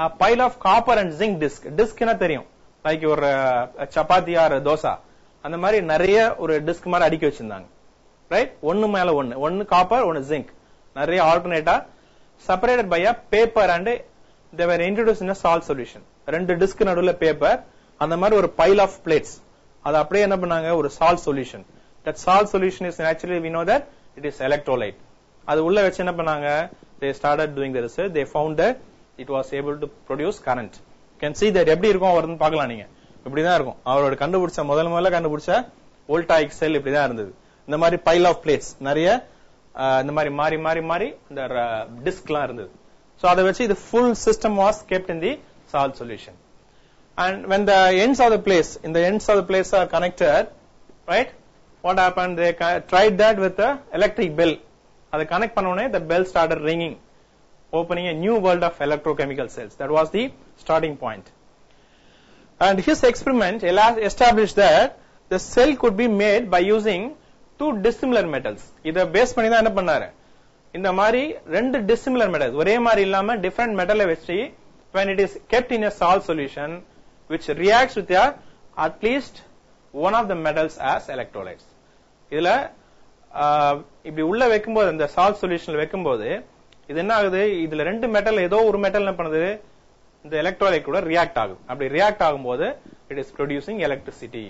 a pile of copper and zinc disc. டிஸ்க்னா தெரியும், லைக் ஒரு சப்பாத்தி ஆர் தோசா, அந்த மாதிரி நிறைய ஒரு டிஸ்க் மாதிரி அடுக்கி வச்சிருந்தாங்க. ரைட், ஒன்னு மேல ஒன்னு காப்பர், ஒன்னு ஜிங்க், நிறைய ஆல்டர்னேட்டா separated by a paper and they were introduced in a salt solution. ரெண்டு டிஸ்க் நடுவுல பேப்பர், அந்த மாதிரி ஒரு pile of plates, அது அப்படியே என்ன பண்ணாங்க, ஒரு salt solution. That salt solution is actually, we know that it is electrolyte. அது உள்ள வச்சு என்ன பண்ணாங்க, they started doing the research. They found that it was able to produce current. You can see that எப்படி இருக்கும் அவர்னு பார்க்கலாம் நீங்க. இப்படிதான் இருக்கும் அவரோட கண்டுபிடிச்ச முதல்ல கண்டுபிடிச்ச voltaic cell, இப்படிதான் இருந்தது. இந்த மாதிரி pile of plates, நிறைய இந்த மாதிரி மாறி இந்த டிஸ்க்லாம் இருந்தது. So அதை வச்சு the full system was kept in the salt solution. And when the ends of the place are connected, right, what happened, they tried that with the electric bell. அதை connect பண்ண உடனே the bell started ringing, opening a new world of electrochemical cells. That was the starting point. And his experiment established that the cell could be made by using two dissimilar metals. இத base பண்ணி தான் என்ன பண்ணாரு, இந்த மாதிரி ரெண்டு dissimilar metals, ஒரே மாதிரி இல்லாம different metal வச்சு, when it is kept in a salt solution which reacts with at least one of the metals as electrolytes. இதுல இப்படி உள்ள வைக்கும்போது, இந்த சால்ட் சொல்யூஷன்ல வைக்கும்போது இது என்ன ஆகுது, இதுல ரெண்டு மெட்டல், ஏதோ ஒரு மெட்டல் என்ன பண்ணுது, இந்த எலக்ட்ரோலைட் கூட ரியாக்ட் ஆகுது. அப்படி ரியாக்ட் ஆகும்போது it is producing electricity.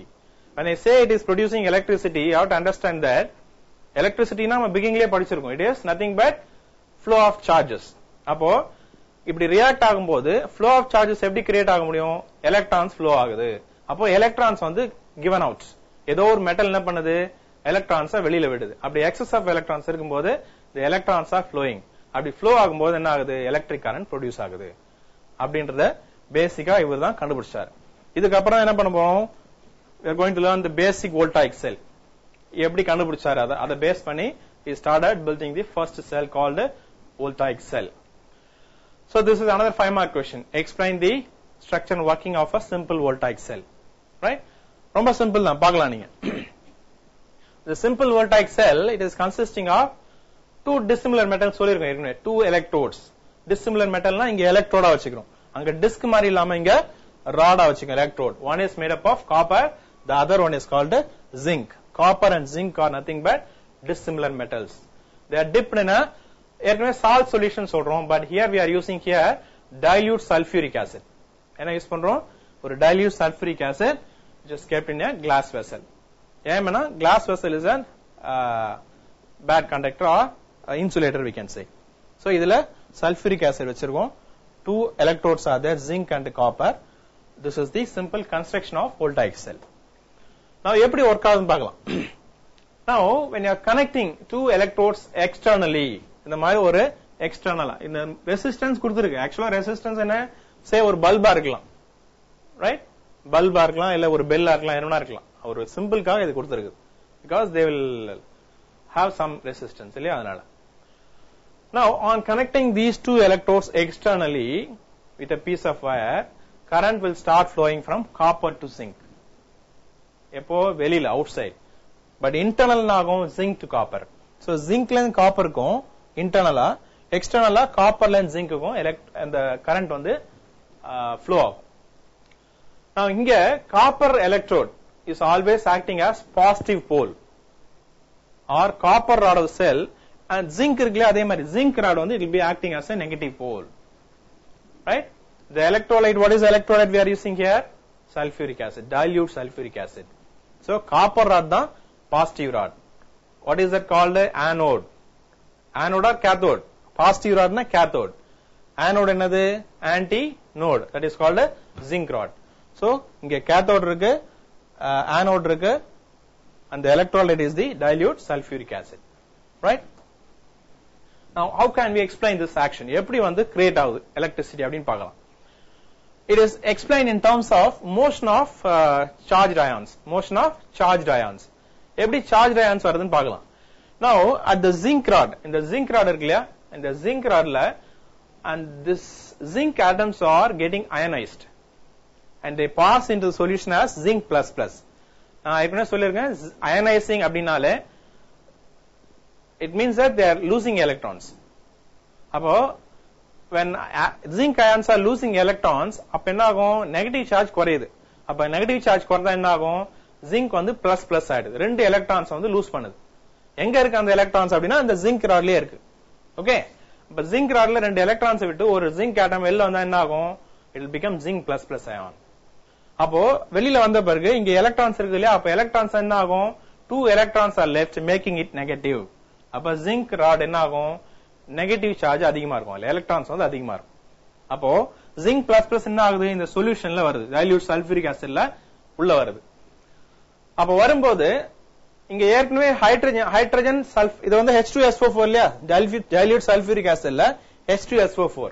When I say it is producing electricity, you have to understand that electricity na நம்ம பிகினிங்லயே படிச்சிருக்கோம், it is nothing but flow of charges. அப்போ இப்படி ரியாக்ட் ஆகும்போது flow of charges எப்படி create ஆக முடியும், electrons flow ஆகுது. அப்போ எலக்ட்ரான்ஸ் வந்து given out. ஏதோ ஒரு மெட்டல் என்ன பண்ணுது, எலக்ட்ரான்ஸ் வெளியில விடுது. அப்படி எக்ஸஸ் ஆஃப் எலக்ட்ரான்ஸ் இருக்கும்போது the electrons are flowing. அப்படி flow ஆகும்போது என்ன ஆகுது, எலக்ட்ரிக் கரண்ட் ப்ரொடியூஸ் ஆகுது. அப்படின்றத பேசிக்கா இவர் தான் கண்டுபிடிச்சாரு. இதுக்கப்புறம் என்ன பண்ண போறோம், we are going to learn the basic voltaic cell. எப்படி கண்டுபிடிச்சாரு அதை பேஸ் பண்ணி he started building the first cell called voltaic cell. So this is another 5-mark question. Explain the structure and working of a simple voltaic cell. Right? ரொம்ப simple தான், பார்க்கலாம் நீங்க. The simple voltaic cell, it is consisting of two dissimilar metals சொல்லிருக்கோம் ஏற்கனவே, two electrodes. Dissimilar metalனா இங்க எலக்ட்ரோடா வச்சுக்கிறோம், அங்க disk மாதிரி இல்லாம இங்க rod வச்சுங்க electrode. One is made up of copper, the other one is called zinc. Copper and zinc are nothing but dissimilar metals. They are dipped in a ஏற்கனவே salt solution சொல்றோம், but here we are using here dilute sulfuric acid. என்ன use பண்றோம்? ஒரு dilute sulfuric acid which is kept in a glass vessel. ஏன்னா glass vessel is a bad conductor or insulator we can say. So இதுல sulfuric acid வச்சிருக்கோம். Two electrodes are there, zinc and copper. This is the simple construction of voltaic cell. Now எப்படி work ஆகுதுன்னு பார்க்கலாம். Now when you are connecting two electrodes externally, இந்த மாதிரி ஒரு எக்ஸ்டர்னலா இந்த resistance கொடுத்திருக்கு. ஆக்சுவலா ரெசிஸ்டன்ஸ் என்ன? சே ஒரு பல்பா இருக்கலாம், ரைட்? பல்பா இருக்கலாம், இல்ல ஒரு பெல்லா இருக்கலாம், என்னன்னா இருக்கலாம். ஒரு சிம்பிள்காக இது கொடுத்திருக்கு. Because they will have some resistance, இல்லையா? அதனால now on connecting these two electrodes externally with a piece of wire, current will start flowing from copper to zinc. எப்போ வெளியில outside, but internal ஆகும் zinc to copper. So zincல இருந்து காப்பருக்கும் இன்டர்னலா, எக்ஸ்டர்னலா காப்பர்ல இருந்து ஜிங்க்குக்கும் அந்த current வந்து flow ஆகும். now இங்க copper electrode is always acting as positive pole or copper rod of cell, and zinc இருக்குல்ல அதே மாதிரி zinc rod வந்து it will be acting as a negative pole, right? The electrolyte, what is the electrolyte we are using here? Sulfuric acid, dilute sulfuric acid. So copper rod தான் positive rod. What is that called? Anode. Anode or cathode? Positive rod na cathode. Anode என்னது? Anti node. That is called a zinc rod. So இங்க cathode இருக்கு, anode இருக்கு, and the electrolyte is the dilute sulfuric acid, right? Now how can we explain this action? எப்படி வந்து create ஆகுது electricity அப்படினு பார்க்கலாம். It is explained in terms of motion of charged ions. Motion of charged ions. எப்படி charged ions வருதுன்னு பார்க்கலாம். Now at the zinc rod, in the zinc rod இருக்குல்ல, in the zinc rodல, and this zinc atoms are getting ionized and they pass into the solution as zinc plus plus. நான் ஏற்கனவே சொல்லிருக்கேன், ionizing அப்படினாலே it means that they are losing electrons. அப்போ when zinc ions are losing electrons, அப்ப என்ன ஆகும்? Negative charge குறையுது. அப்ப நெகட்டிவ் சார்ஜ் குறைந்தா என்ன ஆகும்? zinc வந்து பிளஸ் பிளஸ் ஆயிடுது. ரெண்டு எலக்ட்ரான்ஸ் வந்து லூஸ் பண்ணுது. எங்க இருக்கு அந்த எலக்ட்ரான்ஸ் அப்படின்னா அந்த zinc ராட்லயே இருக்கு. ஓகே, அப்ப zinc ராட்ல ரெண்டு எலக்ட்ரான்ஸ் விட்டு ஒரு zinc ஆட்டம் வெளில வந்தா என்ன ஆகும்? it will become zinc plus plus ion. அப்போ வெளியில வந்த பிறகு இங்க எலக்ட்ரான்ஸ் இருக்கு இல்லையா, அப்ப எலக்ட்ரான்ஸ் என்ன ஆகும்? 2 electrons are left making it negative. அப்ப zinc ராட் என்ன ஆகும்? நெகட்டிவ் சார்ஜ் அதிகமா இருக்கும், இல்ல எலக்ட்ரான்ஸ் வந்து அதிகமா இருக்கும். அப்போ zinc plus plus என்ன ஆகுது? இந்த சொல்யூஷன்ல வருது, dilute sulfuric acidல உள்ள வருது. அப்ப வரும்போது இங்க ஏற்கனவே ஹைட்ரஜன் இது வந்து H2SO4 இல்லையா, dilute sulfuric acidல H2SO4,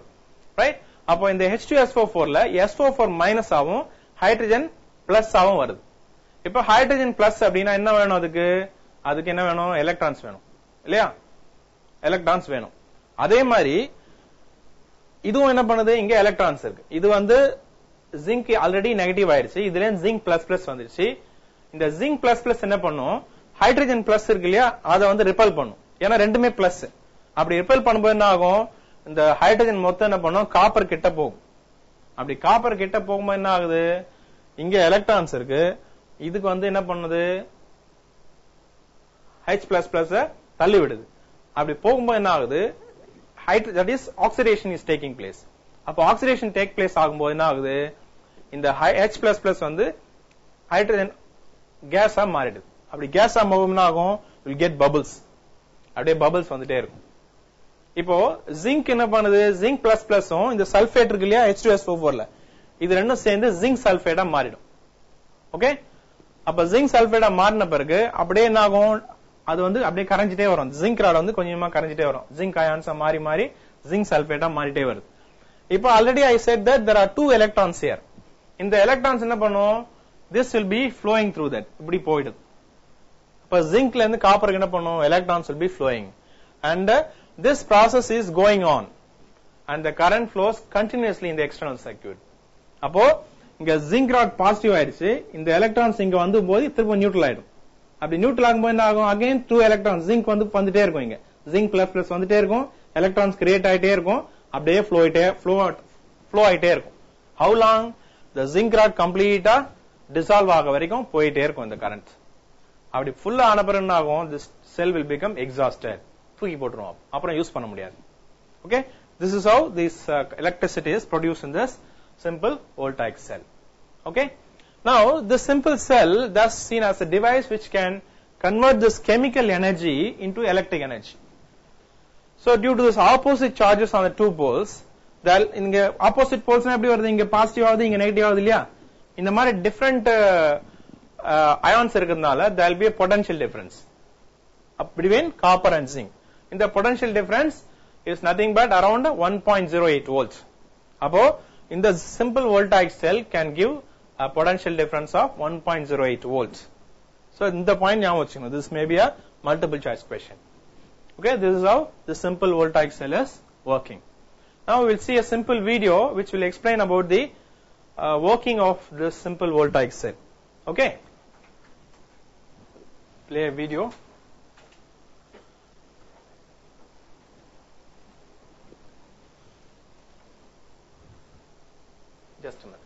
ரைட்? அப்போ இந்த H2SO4ல SO4 மைனஸ் ஆகும், ஹைட்ரஜன் பிளஸ் ஆகும் வருது. இப்ப ஹைட்ரஜன் பிளஸ் அப்படின்னா என்ன வேணும்? அதுக்கு என்ன வேணும்? எலக்ட்ரான்ஸ் வேணும் இல்லையா, எலக்ட்ரான்ஸ் வேணும். அதே மாதிரி இதுவும் என்ன பண்ணுது? இங்க எலக்ட்ரான்ஸ் இருக்கு. இது வந்து ஜிங்க் ஆல்ரெடி நெகட்டிவ் ஆயிடுச்சு, இதுல ஜிங்க் பிளஸ் பிளஸ் வந்துருச்சு. இந்த ஜிங்க் பிளஸ் பிளஸ் என்ன பண்ணும்? ஹைட்ரஜன் பிளஸ் இருக்கு இல்லையா, அதை வந்து ரிப்பல் பண்ணும். ஏன்னா ரெண்டுமே பிளஸ். அப்படி ரிப்பல் பண்ணும்போது என்ன ஆகும்? இந்த ஹைட்ரஜன் மொத்தம் என்ன பண்ணும்? காப்பர் கிட்ட போகும். அப்படி காப்பர் கிட்ட போகும்போது என்ன ஆகுது? இங்க எலக்ட்ரான்ஸ் இருக்கு, இதுக்கு வந்து என்ன பண்ணுது? H பிளஸ் பிளஸ் தள்ளி விடுது. அப்படி போகும்போது என்ன ஆகுது? that is oxidation is taking place. அப்ப oxidation take place ஆகும்போது என்ன ஆகுது? இந்த H பிளஸ் பிளஸ் வந்து ஹைட்ரஜன் கேஸா மாறிடுது. அப்படி கேஸா மாறும் ஆகும், will get bubbles. அப்படியே பபிள்ஸ் வந்துட்டே இருக்கும். இப்போ ஜிங்க் என்ன பண்ணுது? ஜிங்க் பிளஸ் பிளஸும் இந்த சல்பேட் இருக்கு இல்லையா H2SO4ல, இது ரெண்டும் சேர்ந்து ஜிங்க் சல்பேட்டா மாறிடும். ஓகே, அப்ப ஜிங்க் சல்பேட்டா மாறின பிறகு அப்படியே என்ன ஆகும்? அது வந்து அப்படியே கரைஞ்சிட்டே வரும். ஜிங்க் ராட் வந்து கொஞ்சமா கரைஞ்சிட்டே வரும். ஜிங்க் அயான்ஸா மாறி மாறி ஜிங்க் சல்பேட்டா மாறிட்டே வருது. இப்போ already I set that there are 2 electrons here. இந்த எலக்ட்ரான்ஸ் என்ன பண்ணும்? this will be flowing through that. இப்படி போயிடுது. அப்ப ஜிங்க்ல இருந்து காப்பருக்கு என்ன பண்ணும்? electrons will be flowing and this process is going on and the current flows continuously in the external circuit. அப்போ இங்க ஜிங்க் ராட் பாசிட்டிவ் ஆயிடுச்சு, இந்த எலக்ட்ரான்ஸ் இங்க வந்து போது திரும்ப நியூட்ரல் ஆயிடும். அப்படி நியூட்ரல் ஆகும்போது என்ன ஆகும்? அகைன் 2 electrons ஜிங்க் வந்து வந்துட்டே இருக்கும், இங்க ஜிங்க் பிளஸ் பிளஸ் வந்துட்டே இருக்கும், எலக்ட்ரான்ஸ் கிரியேட் ஆயிட்டே இருக்கும், அப்படியே ஃப்ளோ ஆயிட்டே இருக்கும். how long? the zinc rod completely dissolve ஆக வரைக்கும் போயிட்டே இருக்கும் இந்த current. அப்படி full ஆன பிறகு என்ன ஆகும்? This cell will become exhausted. தூக்கி போட்டுரும். அப்புறம் யூஸ் பண்ண முடியாது. Okay? This is how this electricity is produced in this simple voltaic cell. Okay? Now, this simple cell thus seen as a device which can convert this chemical energy into electric energy. So, due to this opposite charges on the two poles, இங்க opposite poles எப்படி வருது? இங்க positive ஆகுது, இங்க negative ஆகுது இல்லையா? இந்த மாதிரி different ions இருக்கிறதுனால there will be a potential difference between copper and zinc. In the potential difference is nothing but around 1.08 volts. அப்போ இந்த simple voltaic cell can give a potential difference of 1.08 volts. So இந்த point ஞாபகம் வச்சுக்கணும். This may be a multiple choice question. Okay, this is how the simple voltaic cell is working. Now we will see a simple video which will explain about the working of this simple voltaic cell. Okay, play a video. Just a minute.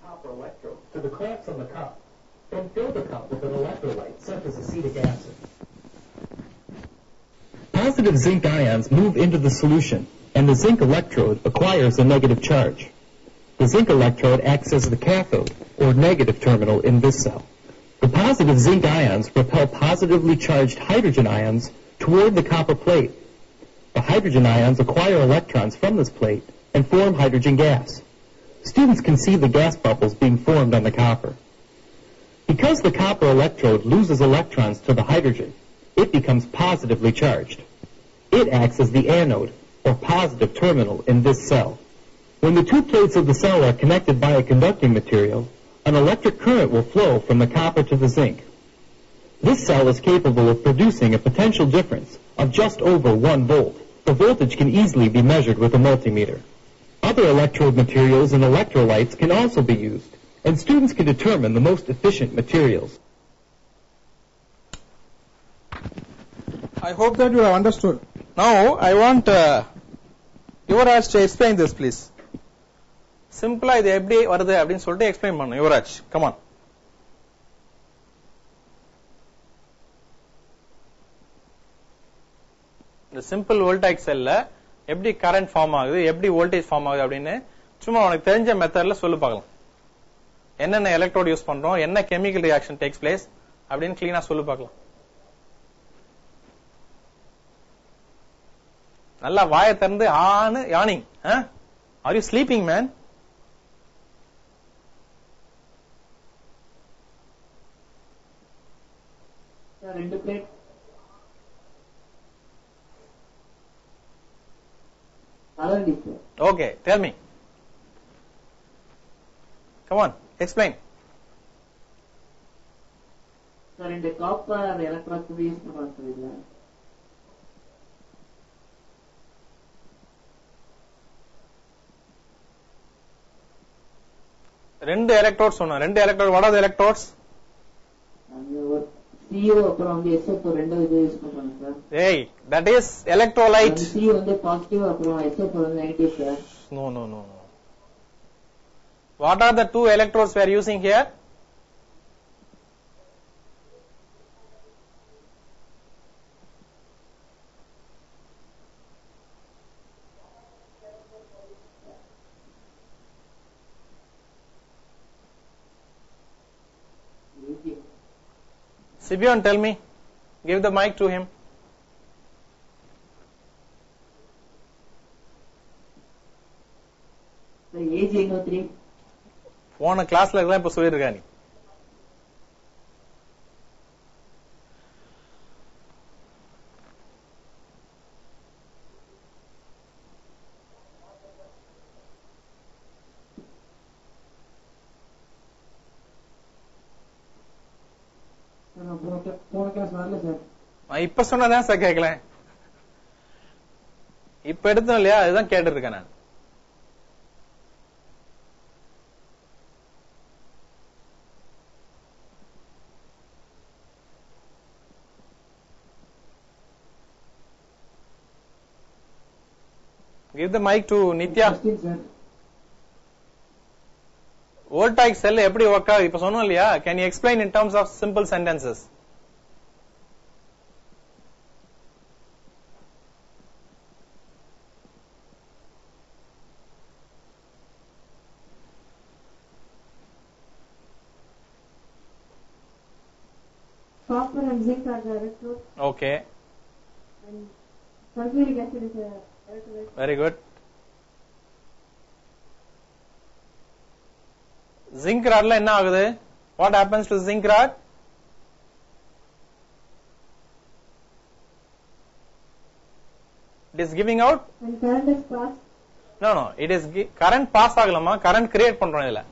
Copper electrode to the clamps on the cup. Then fill the cup with an electrolyte such as acetic acid. Positive zinc ions move into the solution, and the zinc electrode acquires a negative charge. The zinc electrode acts as the cathode, or negative terminal, in this cell. The positive zinc ions repel positively charged hydrogen ions toward the copper plate. The hydrogen ions acquire electrons from this plate and form hydrogen gas. Students can see the gas bubbles being formed on the copper. Because the copper electrode loses electrons to the hydrogen, it becomes positively charged. It acts as the anode, or positive terminal, in this cell. When the two plates of the cell are connected by a conducting material, an electric current will flow from the copper to the zinc. This cell is capable of producing a potential difference of just over 1 volt. The voltage can easily be measured with a multimeter. Other electrode materials and electrolytes can also be used, and students can determine the most efficient materials. I hope that you have understood. Now, I want Yuvraj to explain this, please. Simply, இது எப்படி வருது அப்படின்னு சொல்லிட்டு explain பண்ணணும். Yuvraj, come on. இந்த simple voltaic cellல எப்படி current form ஆகுது, எப்படி voltage form ஆகுது அப்படின்னு சும்மா உனக்கு தெரிஞ்ச மெத்தட்ல சொல்லு பார்க்கலாம். என்னென்ன எலக்ட்ரோட் யூஸ் பண்றோம், என்ன chemical reaction takes place அப்படின்னு clean-ஆ சொல்லு பார்க்கலாம். நல்லா வாயை திறந்து ஆன்னு yawning. Are you sleeping, man? ரெண்டு plate already sir. Okay, tell me. Come on, explain. Sir இந்த காப்பர் எலக்ட்ரோட் யூஸ் பண்றாங்க சார் இதுல. ரெண்டு எலக்ட்ரோட்ஸ் சொன்னோம். ரெண்டு electrode, what are the electrodes? CO அப்புறம் வந்து SO4 ரெண்டு இது யூஸ் பண்றாங்க sir. Hey, that is electrolyte. CO வந்து பாசிட்டிவ் அப்புறம் SO4 வந்து negative sir. No. What are the two electrodes we are using here? Sibion, tell me. Give the mic to him. Age 83. போன கிளாஸ்ல இருக்கலாம் இப்ப சொல்லிருக்கா நீ. இப்ப சொன்னதான் சார் கேட்கல. இப்ப எடுத்தோம் இல்லையா, அதுதான் கேட்டு இருக்கேன் நான். Give the mic to Nitya. Question, sir. Voltaic cell எப்படி ஒர்க் ஆகுது இப்ப சொன்னோம் இல்லையா? Can you explain in terms of simple sentences? Copper and zinc are the electrodes, Okay, and sulfuric acid is a electrolyte. very good. Zinc rodல என்ன ஆகுது? What happens to zinc rod? It is giving out. When current is passed, No, it is current pass ஆகலாமா? Current create பண்றோம் இதுல.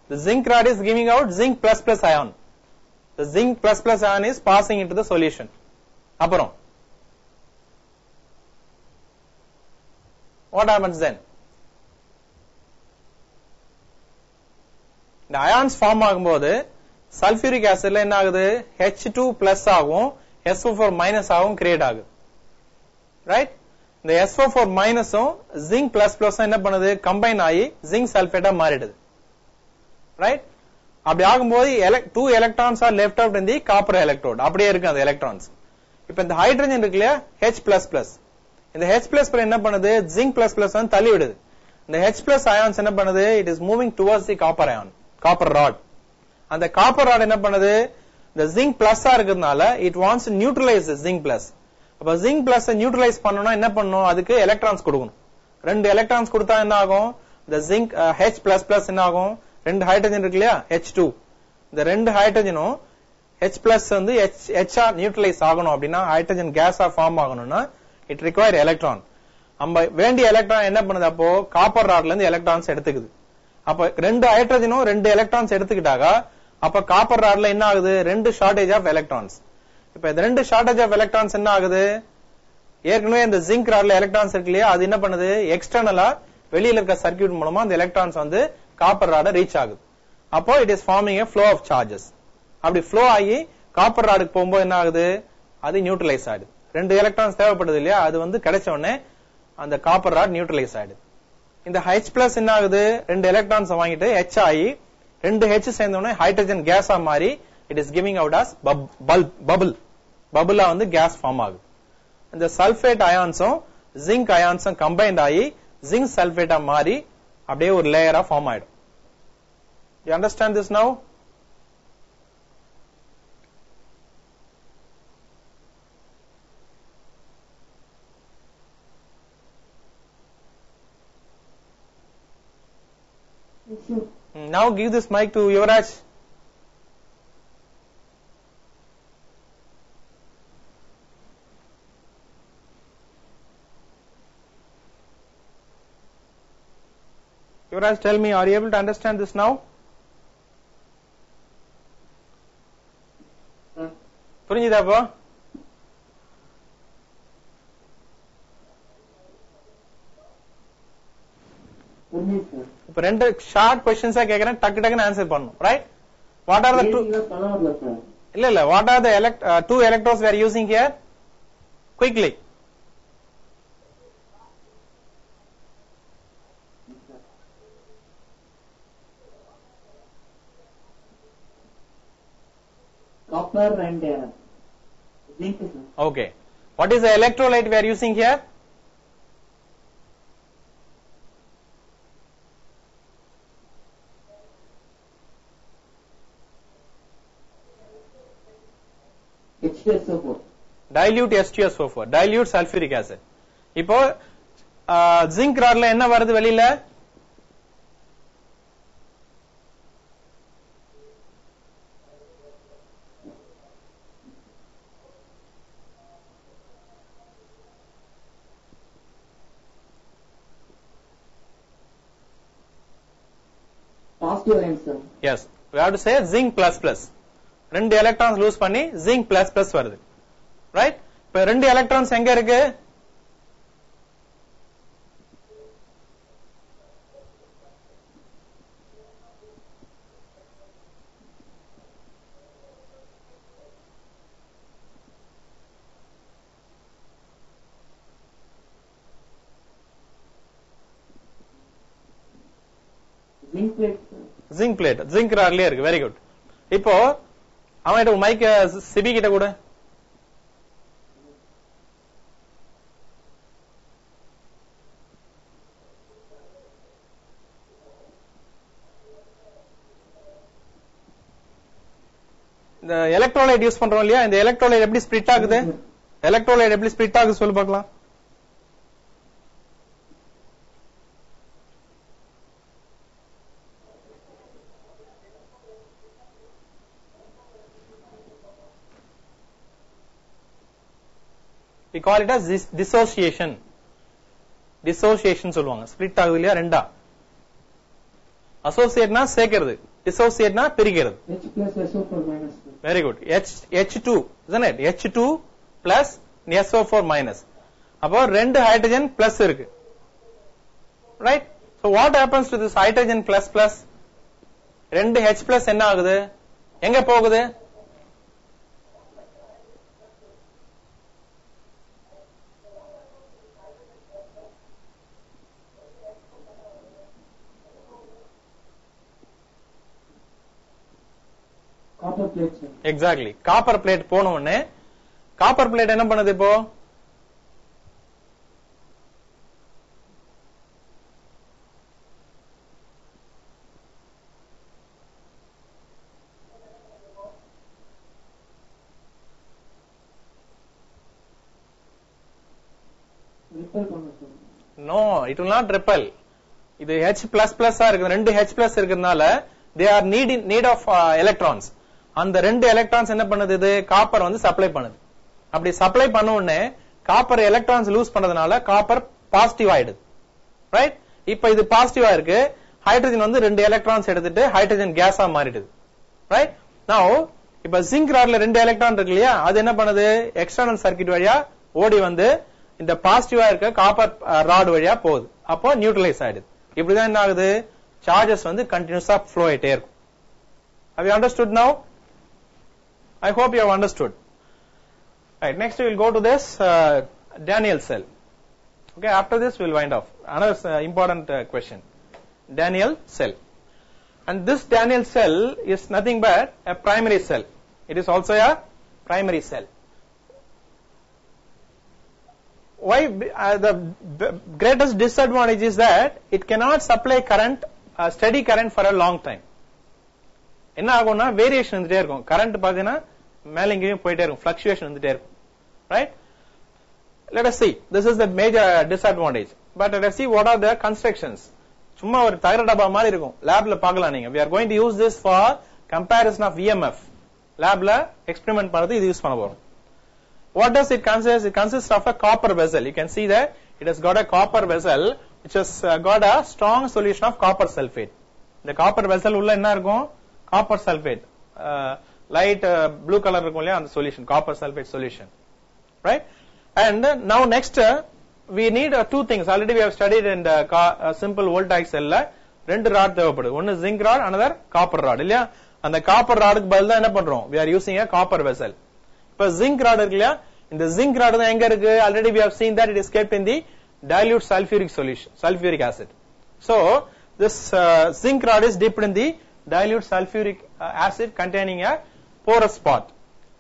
The zinc rod is giving out zinc plus plus ion. The zinc plus plus ion is passing into the solution. அப்புறம் what happens then? இந்த ions form ஆகும்போது sulfuric acidல என்ன ஆகுது? H2 plus ஆகும், SO4 minus ஆகும் create ஆகுது. Right? இந்த SO4 மைனஸும் zinc plus plus என்ன பண்ணுது? கம்பைன் ஆகி zinc sulfate மாறிடுது. ரைட்? அப்படி ஆகும்போது 2 electrons are left out in the copper electrode. அப்படியே இருக்கு அந்த electrons. இப்போ இந்த ஹைட்ரஜன் இருக்கு இல்லையா? H++. இந்த H++ என்ன பண்ணுது? zinc plus வந்து தள்ளி விடுது. இந்த H+ ions என்ன பண்ணுது? It is moving towards the copper ion, copper rod. அந்த copper rod என்ன பண்ணுது? இந்த zinc plus இருக்கிறதுனால it wants to neutralize the zinc plus. அப்ப zinc plus நியூட்ரலைஸ் பண்ணனும்னா என்ன பண்ணனும்? அதுக்கு எலக்ட்ரான்ஸ் கொடுக்கணும். ரெண்டு எலக்ட்ரான்ஸ் கொடுத்தா என்ன ஆகும்? இந்த zinc H++ என்ன ஆகும்? ரெண்டு ஹைட்ரஜன் இருக்கு இல்லையா? H2. இந்த ரெண்டு ஹைட்ரஜனும் H+ வந்து H நியூட்ரலைஸ் ஆகணும் அப்படின்னா ஹைட்ரஜன் கேஸா ஃபார்ம் ஆகணும்னா இட் ரிக்வயர் எலக்ட்ரான். நம்ம வேண்டிய எலக்ட்ரான் என்ன பண்ணுது? அப்போ காப்பர் ராட்ல இருந்து எலக்ட்ரான்ஸ் எடுத்துக்குது. அப்ப ரெண்டு ஹைட்ரஜனும் ரெண்டு எலக்ட்ரான்ஸ் எடுத்துக்கிட்டாக அப்ப காப்பர் ராட்ல என்ன ஆகுது? ரெண்டு ஷார்டேஜ் ஆஃப் எலக்ட்ரான்ஸ். இப்ப இந்த ரெண்டு ஷார்டேஜ் ஆஃப் எலக்ட்ரான்ஸ் என்ன ஆகுது? ஏற்கனவே இந்த ஜிங்க் ராட்ல எலக்ட்ரான்ஸ் இருக்கு இல்லையா? அது என்ன பண்ணுது? எக்ஸ்டர்னலா வெளியில இருக்க சர்க்யூட் மூலமா அந்த எலக்ட்ரான்ஸ் வந்து காப்பர் ராட ரீச் ஆகுது. அப்போ it is farming a flow of charges. அப்படி ஃப்ளோ ஆகி காப்பர் ராடுக்கு போகும்போது என்ன ஆகுது? அது நியூட்ரலைஸ் ஆயிடுது. ரெண்டு எலக்ட்ரான்ஸ் தேவைப்படுது இல்லையா? அது வந்து கிடைச்ச உடனே அந்த காப்பர் ராட் நியூட்ரலைஸ் ஆயிடுது. இந்த H+ என்ன ஆகுது? ரெண்டு எலக்ட்ரான்ஸ் வாங்கிட்டு H ஆகி ரெண்டு H சேர்ந்த உடனே ஹைட்ரஜன் கேஸா மாறி it is giving out as பபிளா வந்து கேஸ் ஃபார்ம் ஆகுது. இந்த சல்பேட் அயான்ஸும் ஜிங்க் அயான்ஸும் கம்பைன்ட் ஆகி ஜிங்க் சல்பேட்டா மாறி அப்படியே ஒரு லேயரா ஃபார்ம் ஆயிடும். You understand this now? yes, sir. Now give this mic to Yuvraj. Yuvraj, tell me, are you able to understand this now? புரிஞ்சுதா இப்போ? புரியுது சார். இப்ப ரெண்டு ஷார்ட் क्वेश्चंस கேக்குறேன், டக்கு டக்குன்னு ஆன்சர் பண்ணனும். Right? What are the two? பரவாயில்ல சார். இல்ல what are the two electrodes we are using here? Quickly. Copper and zinc, sir. Okay. What is the electrolyte we are using here? H2SO4. Dilute H2SO4, dilute sulfuric acid. இப்போ zinc ராட்ல என்ன வருது வெளியில? Positive ion, sir. Yes, we have to say zinc plus plus. ரெண்டு electrons lose பண்ணி zinc plus plus வருது. Right? இப்ப ரெண்டு electrons எங்க இருக்கு? plate, sir. Zinc plate zinc ராட்லயே இருக்கு. Very good. இப்போ அவன்கிட்ட மைக் சிபி கிட்ட கூட இந்த எலக்ட்ரோலைட் யூஸ் பண்றோம் இல்லையா, இந்த எலக்ட்ரோலைட் எப்படி ஸ்பிளிட் ஆகுது? எலக்ட்ரோலைட் எப்படி ஸ்பிளிட் ஆகுது சொல்லு பார்க்கலாம். We call it as dissociation. Dissociation சொல்லுவாங்க. ஸ்பிளிட் ஆகுது இல்லையா ரெண்டா. அசோசியேட்னா சேர்க்கிறது, டிசோசியேட்னா பிரிக்கிறது. H plus SO4 minus, sir. Very good. H2 isn't it? H2 plus SO4 minus. அப்போ ரெண்டு ஹைட்ரஜன் பிளஸ் இருக்கு. Right? So what happens to this hydrogen plus plus? ரெண்டு H plus என்ன ஆகுது? எங்க போகுது? Copper plate, sir. Exactly. Copper plate போன உடனே காப்பர் பிளேட் என்ன பண்ணுது இப்போ? Repel பண்ணு, sir. No, it will not repel. இது H++ இருக்கு. ரெண்டு H+ இருக்கிறதுனால they are need of electrons. அந்த ரெண்டு எலக்ட்ரான்ஸ் என்ன பண்ணுது? இது காப்பர் வந்து சப்ளை பண்ணுது. அப்படி சப்ளை பண்ண உடனே காப்பர் எலக்ட்ரான்ஸ் லூஸ் பண்ணதுனால காப்பர் பாசிட்டிவ் ஆயிடுது. ரைட்? இப்ப இது பாசிட்டிவா இருக்கு. ஹைட்ரஜன் வந்து ரெண்டு எலக்ட்ரான்ஸ் எடுத்துட்டு ஹைட்ரஜன் கேஸா மாறிடுது. ரைட்? நவ இப்ப ஜிங்க் ராட்ல ரெண்டு எலக்ட்ரான் இருக்கு இல்லையா, அது என்ன பண்ணுது? எக்ஸ்டர்னல் சர்க்யூட் வழியா ஓடி வந்து இந்த பாசிட்டிவா இருக்க காப்பர் ராட் வழியா போகுது. அப்போ நியூட்ரலைஸ் ஆயிடுது. இப்படிதான் என்ன ஆகுது? சார்ஜஸ் வந்து கண்டினியூஸா ஃப்ளோ ஆயிட்டே இருக்கும். Have you understood now? I hope you have understood. Right, next we will go to this Daniell cell. Okay, after this we will wind off. Another important question. Daniell cell. And this Daniell cell is nothing but a primary cell. It is also a primary cell. Why? The greatest disadvantage is that it cannot supply current, steady current for a long time. என்ன ஆகும்னா variation வந்துட்டே இருக்கும். Current பாத்தீங்கன்னா மேல இங்கேயும் போயிட்டே இருக்கும், fluctuation வந்துட்டே இருக்கும். Right? Let us see. This is the major disadvantage. But let us see what are the constructions. சும்மா ஒரு தகர டப்பா மாதிரி இருக்கும். லேப்ல பார்க்கலாம் நீங்க. We are going to use this for comparison of EMF. லேப்ல எக்ஸ்பெரிமெண்ட் பண்றது இது யூஸ் பண்ண போறோம். What does it consist? It consists of a copper vessel. You can see that it has got a copper vessel which has got a strong solution of copper sulfate. The copper vessel உள்ள என்ன இருக்கும்? Copper sulfate. Light blue color இருக்கும் இல்லையா, அந்த solution, copper sulfate solution. Right? And now next we need two things. Already we have studied in the simple voltaic cell ல ரெண்டு rod தேவைப்படுது. ஒன்னு zinc rod, another copper rod இல்லையா? அந்த copper rodக்கு பதிலா என்ன பண்றோம்? We are using a copper vessel. இப்ப zinc rod இருக்கு இல்லையா, இந்த zinc rod தான் எங்க இருக்கு? Already we have seen that it is kept in the dilute sulfuric solution, sulfuric acid. So this zinc rod is dipped in the dilute sulfuric acid containing a porous spot.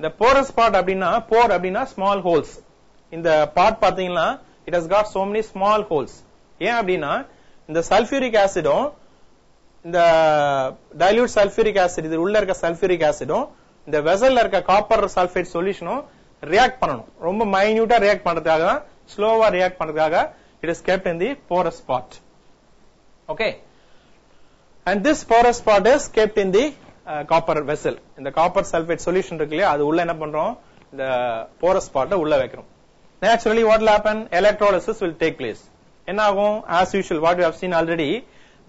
The porous spot அப்படினா, pore அப்படினா small holes. இந்த part பாத்தீங்கன்னா it has got so many small holes. ஏன் அப்படினா இந்த sulfuric acidum, இந்த dilute sulfuric acid, இது உள்ள இருக்க sulfuric acidum இந்த வெசல்ல இருக்க காப்பர் சல்ஃபேட் சொல்யூஷனும் ரியாக்ட் பண்ணணும். ரொம்ப மைன்யூட்டா ரியாக்ட் பண்றதுக்காக, ஸ்லோவா ரியாக்ட் பண்றதுக்காக it is kept in the porous spot. Okay? And this porous spot is kept in the copper vessel. இந்த copper sulfate solution இருக்கு இல்லையா, அது உள்ள என்ன பண்றோம்? இந்த porous spot உள்ள வைக்கிறோம். Naturally what will happen? Electrolysis will take place. என்ன ஆகும்? As usual what we have seen already,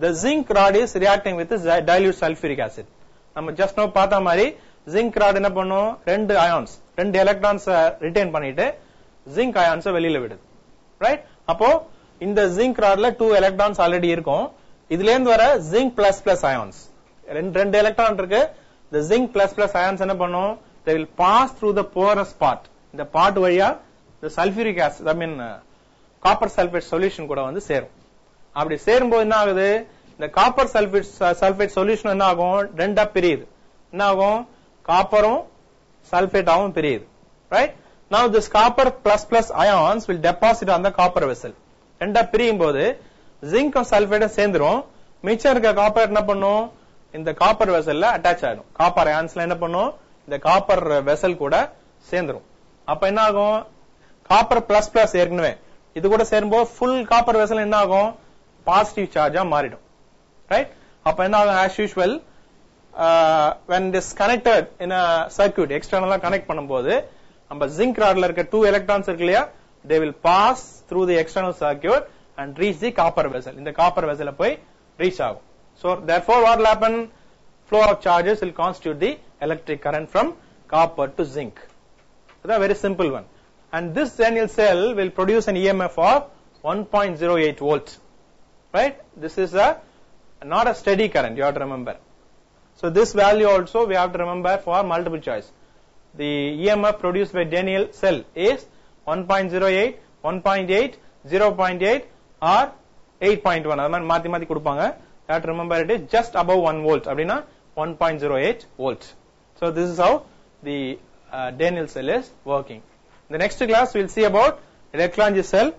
the zinc rod is reacting with this dilute sulfuric acid. நம்ம just now பார்த்த மாதிரி zinc rod என்ன பண்ணும்? ரெண்டு ions, ரெண்டு electrons retain பண்ணிட்டு zinc ions வெளியில விடுது. Right? அப்போ இந்த zinc rodல 2 electrons already இருக்கும். இதுல இருந்து வர zinc plus plus ions, ரெண்டு எலக்ட்ரான் இருக்கு. the zinc plus plus ions என்ன பண்ணும்? they will pass through the porous part. இந்த part வழியா the sulfuric acid, I mean copper sulfate solution கூட வந்து சேரும். அப்படி சேரும்போது என்ன ஆகுது? இந்த காப்பர் சல்பேட் சொல்யூஷன் என்ன ஆகும், ரெண்டா பிரியுது. என்ன ஆகும், காப்பரும் சல்பேட்டாவும் பிரியுது. Right? Now this copper plus ions will deposit on the copper vessel. ரெண்டா பிரியும் போது ஜிங்க் சல்பேட் சேர்ந்துரும். மிச்சம் இருக்க காப்பர் என்ன பண்ணும், இந்த காப்பர் வெசல்ல அட்டாச் ஆயிடும். காப்பர் அயான்ஸ்ல என்ன பண்ணும், இந்த காப்பர் வெசல் கூட சேர்ந்துரும். அப்ப என்ன ஆகும், காப்பர் பிளஸ் ஏற்கனவே இது கூட சேரும்போது ஃபுல் காப்பர் வெசல் என்ன ஆகும், பாசிட்டிவ் சார்ஜா மாறிடும். ரைட்? அப்ப என்ன ஆகும், as usual when it is connected in a circuit external connect பண்ணும்போது நம்ம ஜிங்க் ராட்ல இருக்க 2 electrons இருக்கு இல்லையா, they will pass through the external circuit and reach the copper vessel. இந்த காப்பர் வெசல்ல போய் ரீச் ஆகும். So therefore what will happen, flow of charges will constitute the electric current from copper to zinc. That's a very simple one. And this Daniel cell will produce an EMF of 1.08 volts. Right? This is not a steady current, you have to remember. So this value also we have to remember for multiple choice. The EMF produced by Daniel cell is 1.08, 1.8, 0.8 or 8.1. அது மாதிரி மாத்தி மாத்தி கொடுப்பாங்க. You have to remember it is just above 1 volt. அப்படினா 1.08 volts. So this is how the Daniel cell is working. In the next class we will see about Lagrange cell.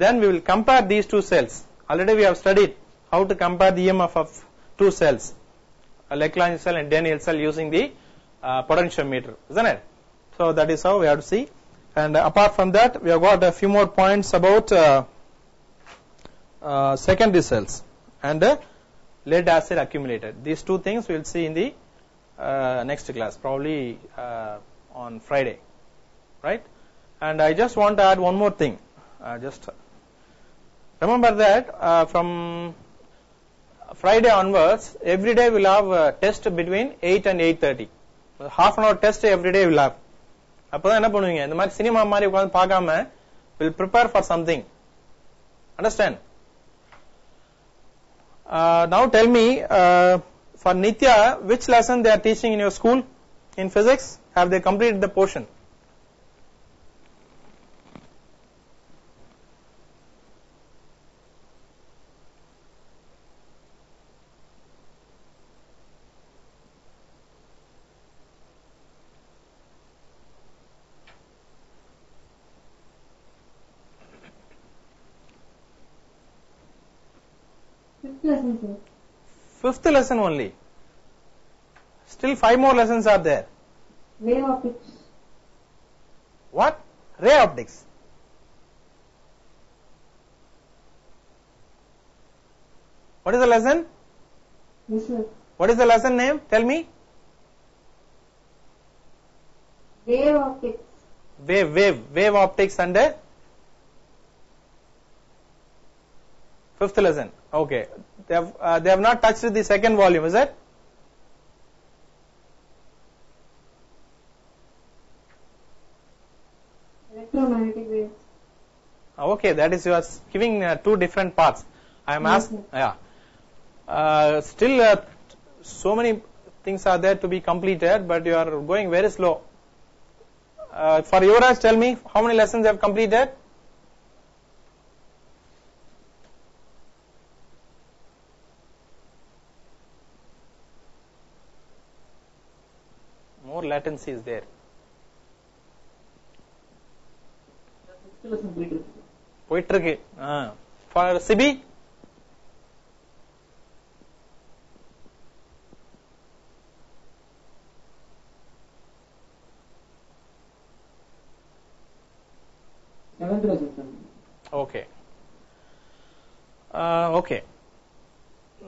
Then we will compare these two cells. Already we have studied how to compare the EMF of two cells, a Lagrange cell and Daniel cell, using the potentiometer, isn't it? So that is how we have to see. And apart from that, we have got a few more points about secondary cells and lead acid accumulator. These two things we will see in the next class, probably on Friday, right? And I just want to add one more thing. Just remember that from Friday onwards, every day we'll have a test between 8 and 8:30. Half an hour test every day we'll have. அப்பதான் என்ன பண்ணுவீங்க, இந்த மாதிரி cinema மாதிரி உட்கார்ந்து பார்க்காம will prepare for something. Understand? Now tell me, for Nitya, which lesson they are teaching in your school in physics? Have they completed the portion? Fifth lesson, sir. Fifth lesson only. Still 5 more lessons are there. Wave optics. What? Ray optics. What is the lesson? Yes, sir. What is the lesson name? Tell me. Wave optics. Wave optics and fifth lesson. Okay. They have not touched the second volume, is it? Electromagnetic waves. Okay, that is, you are giving 2 different parts. I am asking. Yeah. Still, so many things are there to be completed, but you are going very slow. For Yuvraj, tell me, how many lessons you have completed? More latency is there. Fifth lesson போயிட்டு இருக்கு. போயிட்டு இருக்கு. For Sibi? Seventh lesson, sir. Okay. Okay.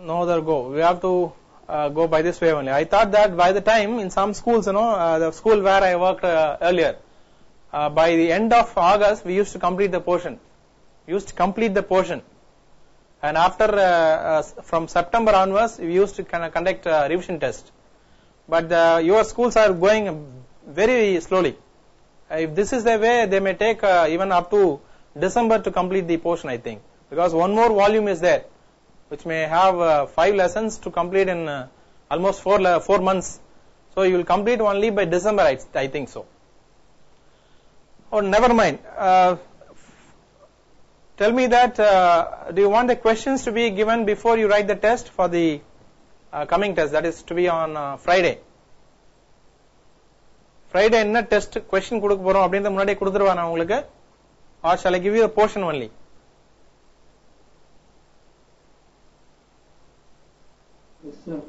No other go. We have to go by this way only. I thought that by the time in some schools, the school where I worked earlier, by the end of August, we used to complete the portion. And after, from September onwards, we used to conduct a revision test. But your schools are going very slowly. If this is the way, they may take even up to December to complete the portion, I think. Because one more volume is there, which may have 5 lessons to complete in almost 4 months. So you will complete only by December, I think so. Oh, never mind. tell me that do you want the questions to be given before you write the test for the coming test, that is to be on Friday? Friday என்ன test question கொடுக்க போறோம் அப்படிங்கறத முன்னாடியே கொடுத்துருவா நான் உங்களுக்கு, or shall I give you a portion only? Yes, sir.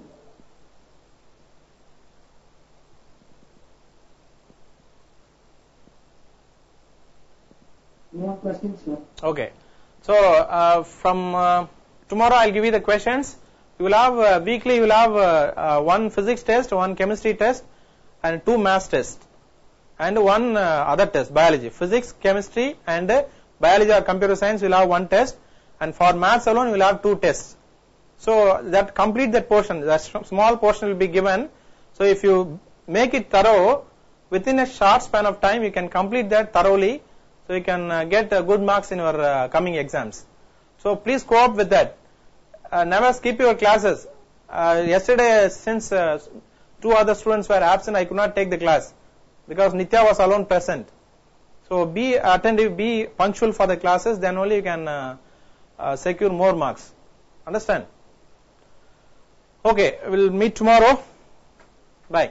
No questions, sir. Okay, so from tomorrow I'll give you the questions. You will have weekly, you will have one physics test, one chemistry test, and 2 maths tests, and one other test, biology, physics, chemistry, and biology or computer science will have 1 test, and for maths alone you will have 2 tests. So that complete that portion, that small portion will be given. So if you make it thorough within a short span of time, you can complete that thoroughly, so you can get good marks in your coming exams. So please cope with that. Never skip your classes. Yesterday, since 2 other students were absent, I could not take the class because Nitya was alone present. So be attentive, be punctual for the classes, then only you can secure more marks. Understand? Okay, we'll meet tomorrow. Bye.